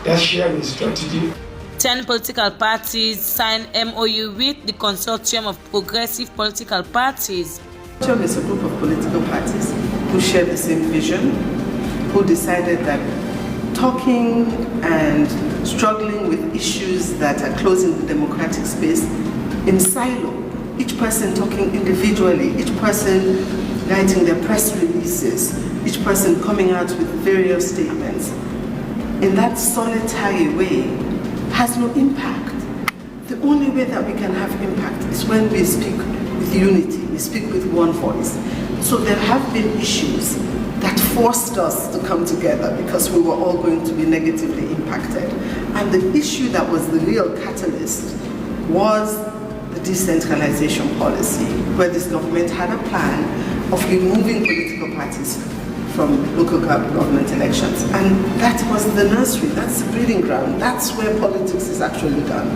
that sharing strategy. 10 political parties signed MOU with the Consortium of Progressive Political Parties. Consortium is a group of political parties who share the same vision, who decided that talking and struggling with issues that are closing the democratic space in silo, each person talking individually, each person writing their press releases, each person coming out with various statements, in that solitary way, has no impact. The only way that we can have impact is when we speak with unity, we speak with one voice. So there have been issues that forced us to come together because we were all going to be negatively impacted. And the issue that was the real catalyst was the decentralization policy, where this government had a plan of removing political parties from local government elections. And that was the nursery, that's the breeding ground, that's where politics is actually done.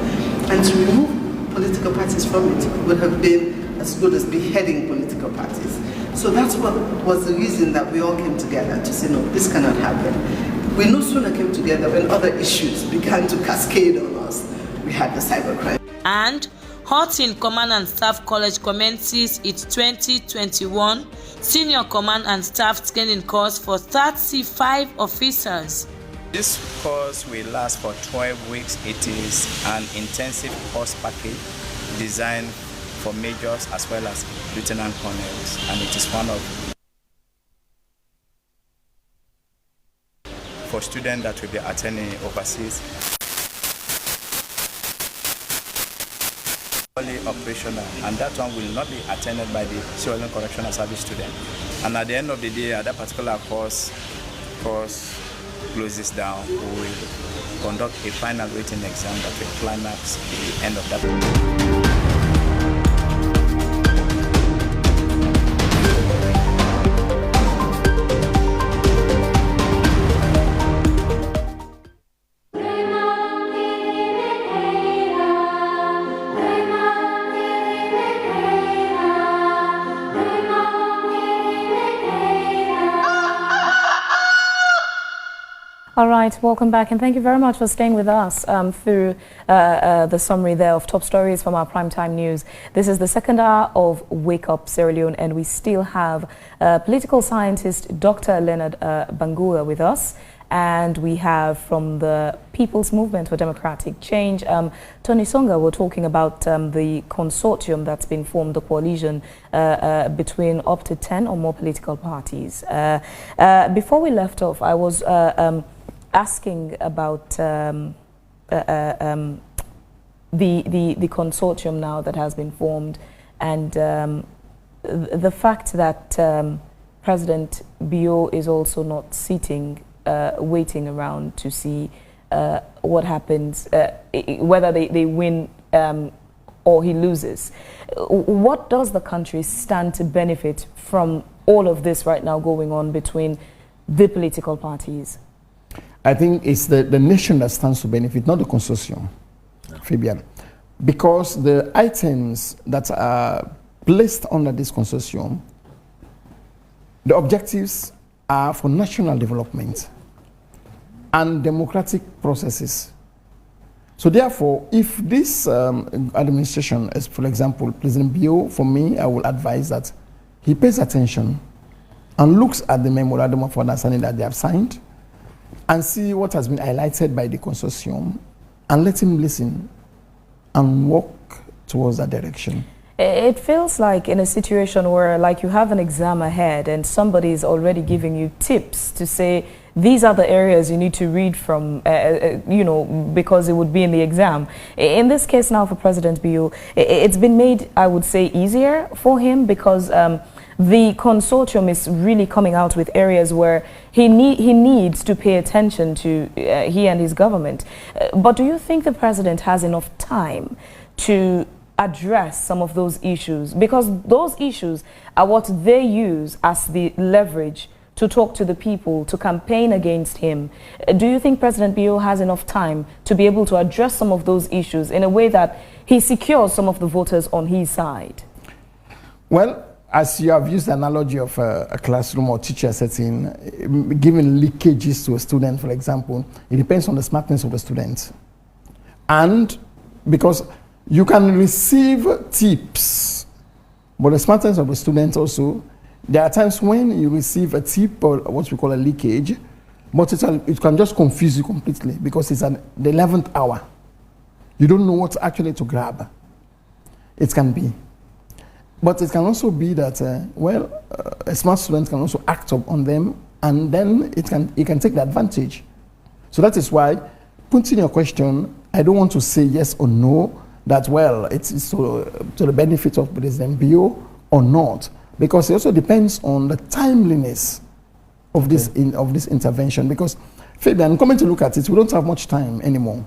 And to remove political parties from it would have been as good as beheading political parties. So that's what was the reason that we all came together to say, no, this cannot happen. We no sooner came together when other issues began to cascade on us. We had the cybercrime. And Horton Command and Staff College commences its 2021 Senior Command and Staff Training course for 35 officers. This course will last for 12 weeks. It is an intensive course package designed for majors as well as lieutenant colonels, and it is one of for students that will be attending overseas. Fully operational, and that one will not be attended by the Sierra Leone Correctional Service student. And at the end of the day, at that particular course closes down, we will conduct a final written exam that will climax the end of that. All right, welcome back, and thank you very much for staying with us through the summary there of top stories from our primetime news. This is the second hour of Wake Up Sierra Leone, and we still have political scientist Dr. Leonard Bangura with us. And we have from the People's Movement for Democratic Change, Tony Songa. We're talking about the consortium that's been formed, the coalition between up to 10 or more political parties. Before we left off, I was asking about the consortium now that has been formed, and the fact that President Bio is also not sitting, waiting around to see what happens, whether they win or he loses. What does the country stand to benefit from all of this right now going on between the political parties? I think it's the nation that stands to benefit, not the consortium, Fabian. Because the items that are placed under this consortium, the objectives are for national development and democratic processes. So therefore, if this administration, as for example, President Bio, for me, I will advise that he pays attention and looks at the memorandum of understanding that they have signed and see what has been highlighted by the consortium and let him listen and walk towards that direction. It feels like in a situation where like you have an exam ahead and somebody is already giving you tips to say, these are the areas you need to read from, you know, because it would be in the exam. In this case now for President Bio, it's been made, I would say, easier for him because the consortium is really coming out with areas where he needs to pay attention to, he and his government. But do you think the president has enough time to address some of those issues? Because those issues are what they use as the leverage to talk to the people, to campaign against him. Do you think President Bio has enough time to be able to address some of those issues in a way that he secures some of the voters on his side? Well, as you have used the analogy of a classroom or teacher setting, giving leakages to a student, for example, it depends on the smartness of the student. And because you can receive tips, but the smartness of the student also, there are times when you receive a tip or what we call a leakage, but it can just confuse you completely because it's the 11th hour. You don't know what actually to grab. It can be. But it can also be that, a smart student can also act up on them, and then it can take the advantage. So that is why, putting your question, I don't want to say yes or no, that, well, it's to the benefit of President Bio or not, because it also depends on the timeliness of this, of this intervention. Because, Fabian, coming to look at it, we don't have much time anymore.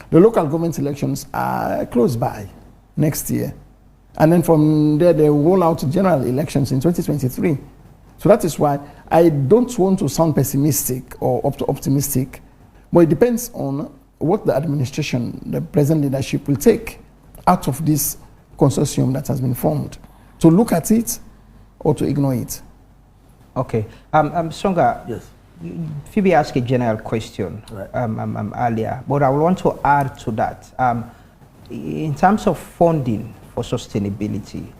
The local government elections are close by next year. And then from there, they roll out general elections in 2023. So that is why I don't want to sound pessimistic or optimistic, but it depends on what the administration, the present leadership will take out of this consortium that has been formed, to look at it or to ignore it. Okay. Songa, yes. Phoebe asked a general question earlier, but I want to add to that. In terms of funding for sustainability,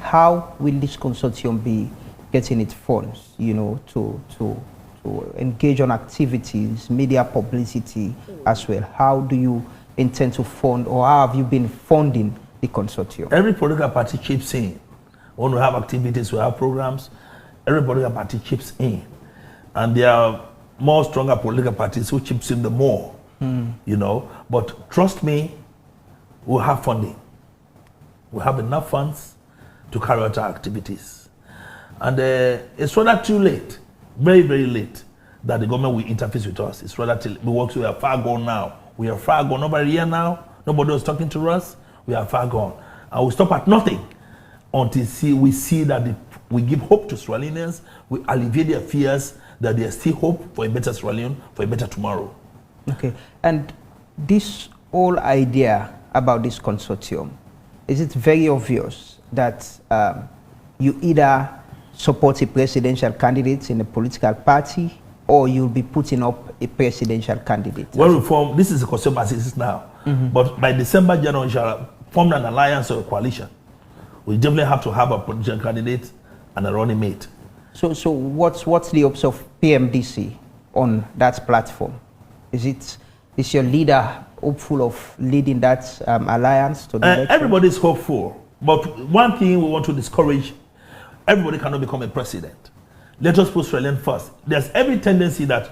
how will this consortium be getting its funds, you know, to engage on activities, media publicity as well? How do you intend to fund, or how have you been funding the consortium? Every political party chips in. When we have activities, we have programs, every political party chips in. And there are more stronger political parties who chips in the more, you know. But trust me, we'll have funding. We have enough funds to carry out our activities. And it's rather too late, very, very late, that the government will interface with us. It's rather too late. We are far gone now. We are far gone. Over a year now, nobody was talking to us. We are far gone. And we stop at nothing until we see that we give hope to Sierra Leoneans, we alleviate their fears that there is still hope for a better Sierra Leone, for a better tomorrow. Okay. And this whole idea about this consortium, is it very obvious that you either support a presidential candidate in a political party or you'll be putting up a presidential candidate? When we form, this is a concept as it is now, but by December, January, we shall form an alliance or a coalition. We definitely have to have a presidential candidate and a running mate. So what's the hopes of PMDC on that platform? Is your leader hopeful of leading that alliance to the election? Everybody's hopeful, but one thing we want to discourage: everybody cannot become a president. Let us put Sierra Leone first. There's every tendency that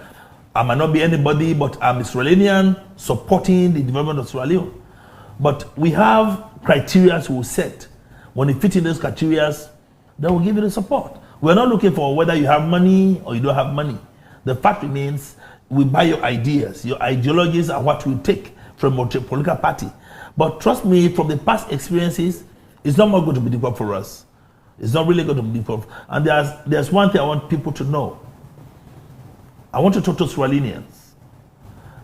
I might not be anybody, but I'm a Sierra Leonean supporting the development of Sierra Leone. But we have criteria we will set. When you fit in those criteria, they will give you the support. We're not looking for whether you have money or you don't have money. The fact remains, we buy your ideas. Your ideologies are what we take from a political party. But trust me, from the past experiences, it's not more going to be difficult for us. It's not really going to be difficult. And there's one thing I want people to know. I want to talk to Sierra Leoneans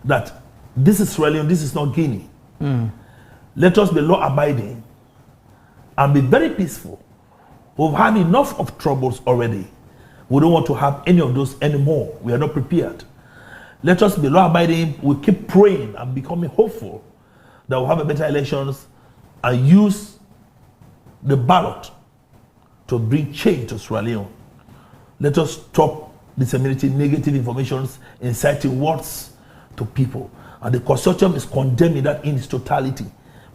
that this is Sierra Leone, this is not Guinea. Let us be law-abiding and be very peaceful. We've had enough of troubles already. We don't want to have any of those anymore. We are not prepared. Let us be law-abiding. We keep praying and becoming hopeful that we'll have a better elections and use the ballot to bring change to Sierra Leone. Let us stop disseminating negative information, inciting words to people. And the consortium is condemning that in its totality.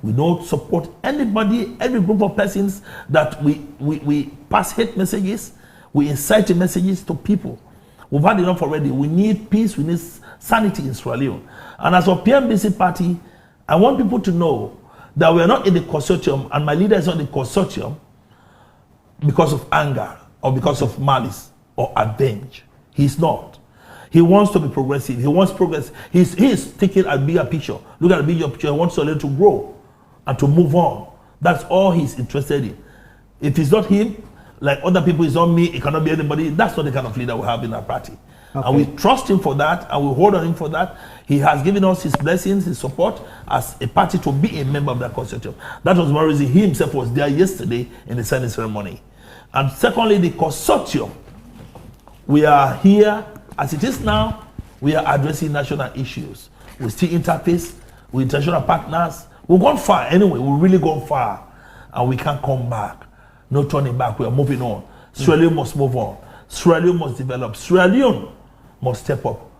We don't support anybody, every group of persons that we pass hate messages, we incite messages to people. We've had enough already. We need peace, we need sanity in Sierra Leone. And as a PMDC party, I want people to know that we are not in the consortium, and my leader is not in the consortium because of anger or because of malice or revenge. He's not. He wants to be progressive. He wants progress. He's taking a bigger picture. Look at the bigger picture. He wants Sierra Leone to grow and to move on. That's all he's interested in. If it's not him, like other people, it's not me, it cannot be anybody. That's not the kind of leader we have in our party. Okay. And we trust him for that, and we hold on him for that. He has given us his blessings, his support as a party to be a member of that consortium. That was one reason he himself was there yesterday in the signing ceremony. And secondly, the consortium. We are here, as it is now, we are addressing national issues. We still interface with international partners. We've gone far anyway, we've really gone far. And we can't come back. No turning back, we are moving on. Sierra Leone must move on. Sierra Leone must develop. Sierra Leone must step up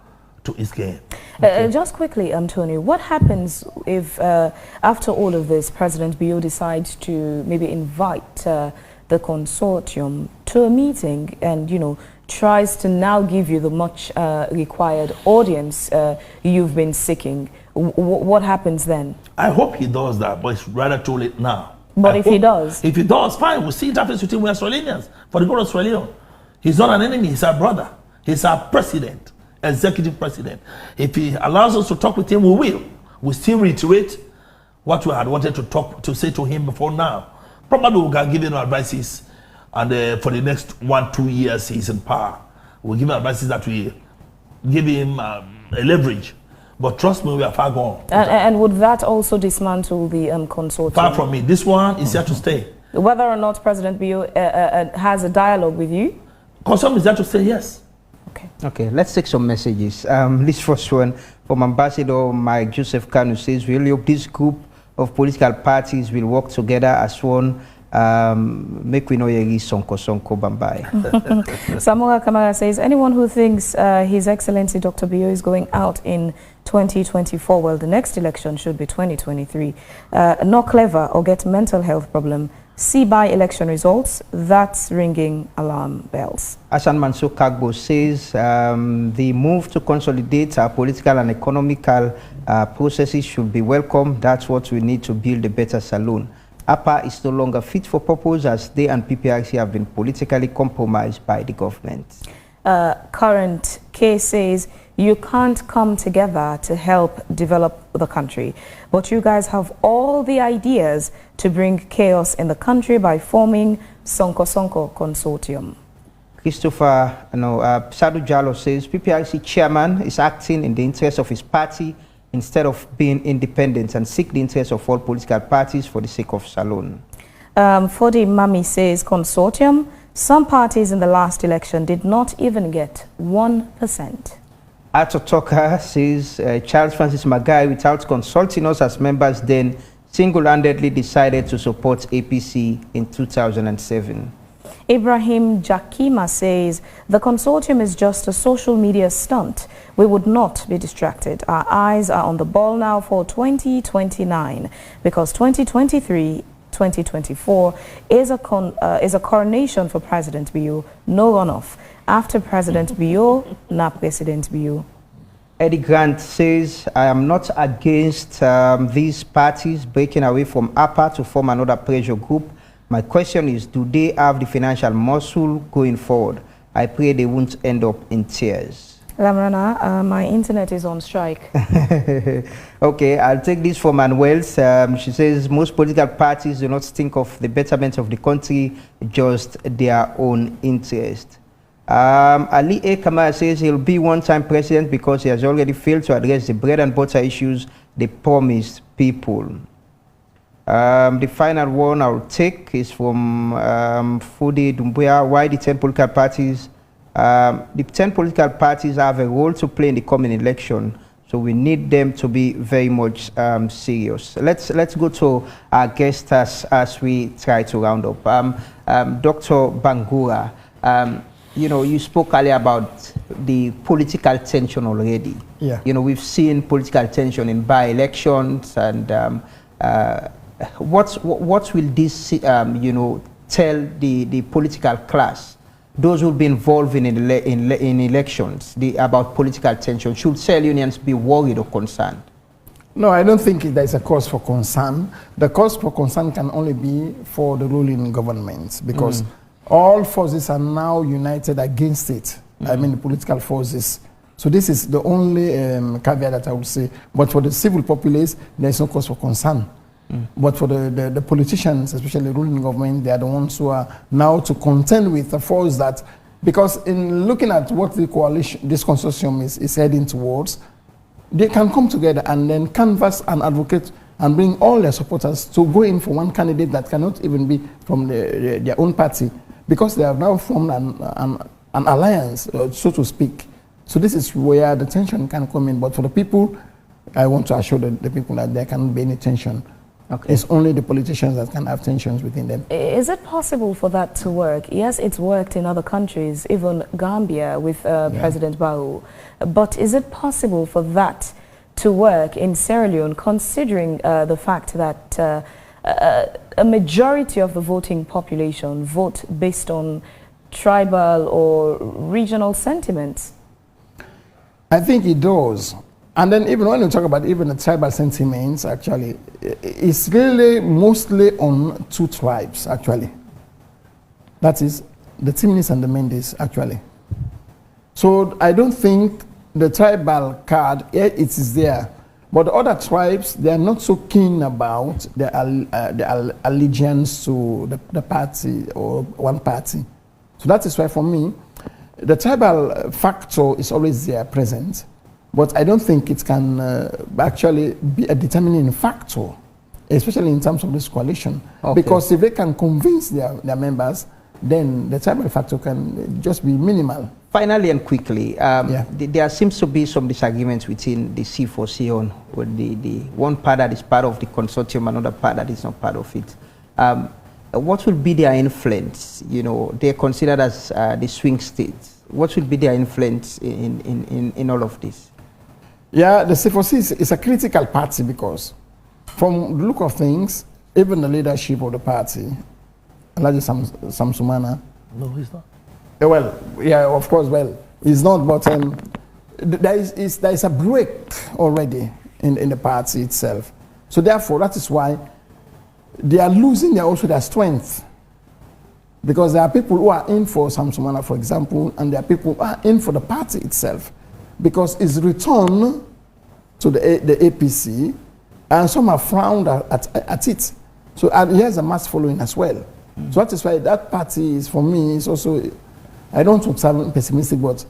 to its game. Okay. Just quickly, Tony, what happens if, after all of this, President Bio decides to maybe invite the consortium to a meeting and, you know, tries to now give you the much required audience you've been seeking? What happens then? I hope he does that, but it's rather too late now. But if he does? If he does, fine. We'll see interface with him. We are Australians. For the good of Sierra Leone. He's not an enemy. He's our brother. He's our president, executive president. If he allows us to talk with him, we will. We still reiterate what we had wanted to say to him before now. Probably we can give him advices, and for the next 1-2 years he's in power, we'll give him advices that we give him a leverage. But trust me, we are far gone. And would that also dismantle the consortium? Far from me. This one is here to stay. Whether or not President Bio has a dialogue with you? Consortium is there to stay, yes. Okay, let's take some messages. This first one from Ambassador Mike Joseph Kanu says, we really hope this group of political parties will work together as one. Make we know yegi sonko bambai. Samora Kamara says, anyone who thinks His Excellency Dr. Bio is going out in 2024, well, the next election should be 2023. Not clever or get mental health problem. See by election results, that's ringing alarm bells. Asan Mansour Kagbo says the move to consolidate our political and economical processes should be welcome. That's what we need to build a better saloon. APA is no longer fit for purpose as they and PPRC have been politically compromised by the government. Current case says you can't come together to help develop the country, but you guys have all the ideas to bring chaos in the country by forming Sonko Consortium. Christopher Sadu Jallo says PPRC chairman is acting in the interest of his party instead of being independent and seek the interest of all political parties for the sake of Salon. Fodi Mami says consortium, Some parties in the last election did not even get 1%. Atotoka says Charles Francis Magai, without consulting us as members, then single-handedly decided to support APC in 2007. Ibrahim Jakima says the consortium is just a social media stunt. We would not be distracted. Our eyes are on the ball now for 2029 because 2023-2024 is a coronation for President Bio, no runoff. After President Bio, na President Bio. Eddie Grant says, I am not against these parties breaking away from APA to form another pressure group. My question is, do they have the financial muscle going forward? I pray they won't end up in tears. Lamrana, my internet is on strike. Okay, I'll take this from Manuel's. She says, most political parties do not think of the betterment of the country, just their own interest. Ali A. Kamara says he'll be one-time president because he has already failed to address the bread and butter issues they promised people. The final one I'll take is from Fude Dumbuya. Why the 10 political parties? The 10 political parties have a role to play in the coming election, so we need them to be very much serious. Let's go to our guest as we try to round up. Dr. Bangura, you know, you spoke earlier about the political tension already. Yeah. You know, we've seen political tension in by-elections, and what will this, you know, tell the political class, those who will be involved in elections, about political tension? Should cell unions be worried or concerned? No, I don't think there is a cause for concern. The cause for concern can only be for the ruling government, because all forces are now united against it. I mean, the political forces. So this is the only caveat that I would say. But for the civil populace, there is no cause for concern. But for the politicians, especially the ruling government, they are the ones who are now to contend with the force that, because in looking at what the coalition, this consortium is heading towards, they can come together and then canvass and advocate and bring all their supporters to go in for one candidate that cannot even be from their own party, because they have now formed an alliance, so to speak. So this is where the tension can come in. But for the people, I want to assure the people that there cannot be any tension. Okay. It's only the politicians that can have tensions within them. Is it possible for that to work? Yes, it's worked in other countries, even Gambia with President Barrow. But is it possible for that to work in Sierra Leone, considering the fact that a majority of the voting population vote based on tribal or regional sentiments? I think it does. And then even when you talk about even the tribal sentiments, actually, it's really mostly on two tribes, actually. That is the Timinis and the Mendes, actually. So I don't think the tribal card, it is there. But the other tribes, they are not so keen about the allegiance to the party or one party. So that is why for me, the tribal factor is always there present. But I don't think it can actually be a determining factor, especially in terms of this coalition. Okay. Because if they can convince their members, then the tribal factor can just be minimal. Finally and quickly, there seems to be some disagreements within the C4C on with the one part that is part of the consortium, another part that is not part of it. What will be their influence? You know, they're considered as the swing states. What will be their influence in all of this? Yeah, the C4C is a critical party because from the look of things, even the leadership of the party, Alaji Samsumana. No, he's not. Well, yeah, of course, well, he's not, but there is a break already in the party itself. So therefore, that is why they are losing also their strength. Because there are people who are in for Samsumana, for example, and there are people who are in for the party itself. Because it's returned to the APC, and some have frowned at it. So he has a mass following as well. So that is why that party is, for me, is also, I don't observe pessimistic, but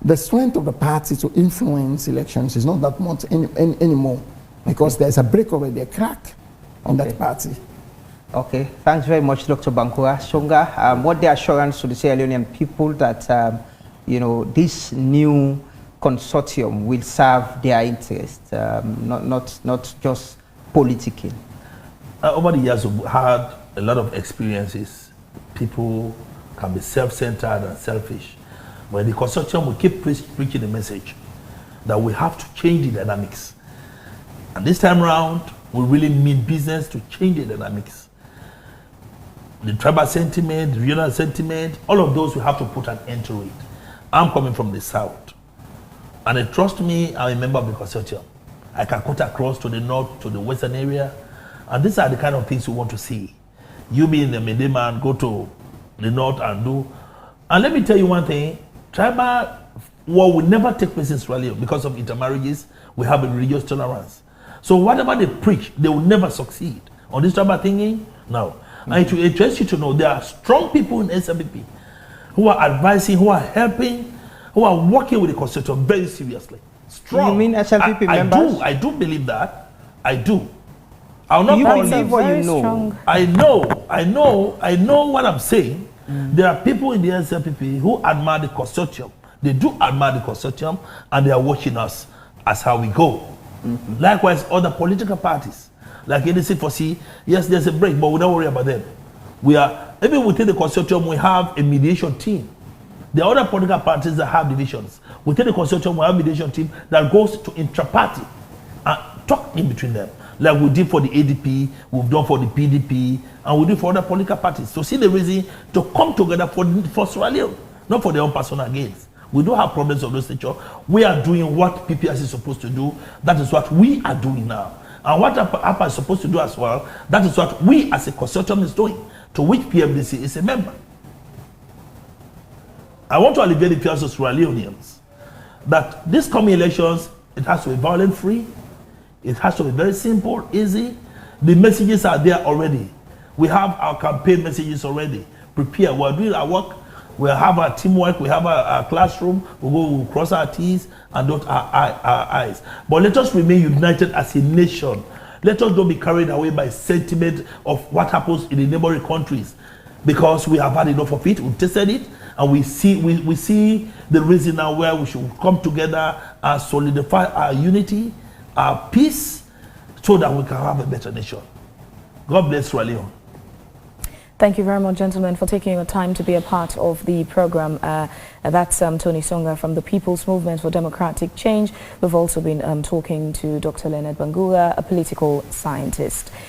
the strength of the party to influence elections is not that much anymore, because there's a break already, a crack on that party. Okay, thanks very much, Dr. Bankura Songa. What the assurance to the Sierra Leonean people that, you know, this new consortium will serve their interests, not just politicking? Over the years, we've had a lot of experiences. People can be self-centered and selfish. But the consortium will keep preaching the message that we have to change the dynamics. And this time around, we really mean business to change the dynamics. The tribal sentiment, the regional sentiment, all of those we have to put an end to it. I'm coming from the south. And trust me, I'm a member of the consortium. I can cut across to the north, to the western area. And these are the kind of things we want to see. You being the Mende man, go to the north and do. And let me tell you one thing, tribal war will never take place in Sierra Leone because of intermarriages. We have a religious tolerance. So whatever they preach, they will never succeed. On this tribal thinking, no. And it will interest you to know there are strong people in SLPP who are advising, who are helping, who are working with the consortium very seriously. Strong. You mean SLPP members? I do believe that. I do. I'll not you call believe what you know. Strong. I know what I'm saying. There are people in the SLPP who admire the consortium. They do admire the consortium, and they are watching us as how we go. Likewise, other political parties, like NDC4C, yes, there's a break, but we don't worry about them. We are, even within the consortium, we have a mediation team. There are other political parties that have divisions. Within the consortium, we have a mediation team that goes to intra-party and talk in between them. Like we did for the ADP, we've done for the PDP, and we do for other political parties. To see the reason to come together for Sierra Leone, not for their own personal gains. We do have problems of this nature. We are doing what PPS is supposed to do. That is what we are doing now. And what APA is supposed to do as well, that is what we as a consortium is doing, to which PMDC is a member. I want to alleviate the fears of Sierra Leoneans that these coming elections, it has to be violent-free. It has to be very simple, easy. The messages are there already. We have our campaign messages already. Prepare. We're doing our work. We have our teamwork. We have our classroom. We'll cross our T's and dot our I's. But let us remain united as a nation. Let us not be carried away by sentiment of what happens in the neighboring countries, because we have had enough of it. We've tasted it, and we see the reason now where we should come together and solidify our unity, our peace, so that we can have a better nation. God bless Sierra Leone. Thank you very much, gentlemen, for taking your time to be a part of the program. That's Tony Songa from the People's Movement for Democratic Change. We've also been talking to Dr. Leonard Bangura, a political scientist.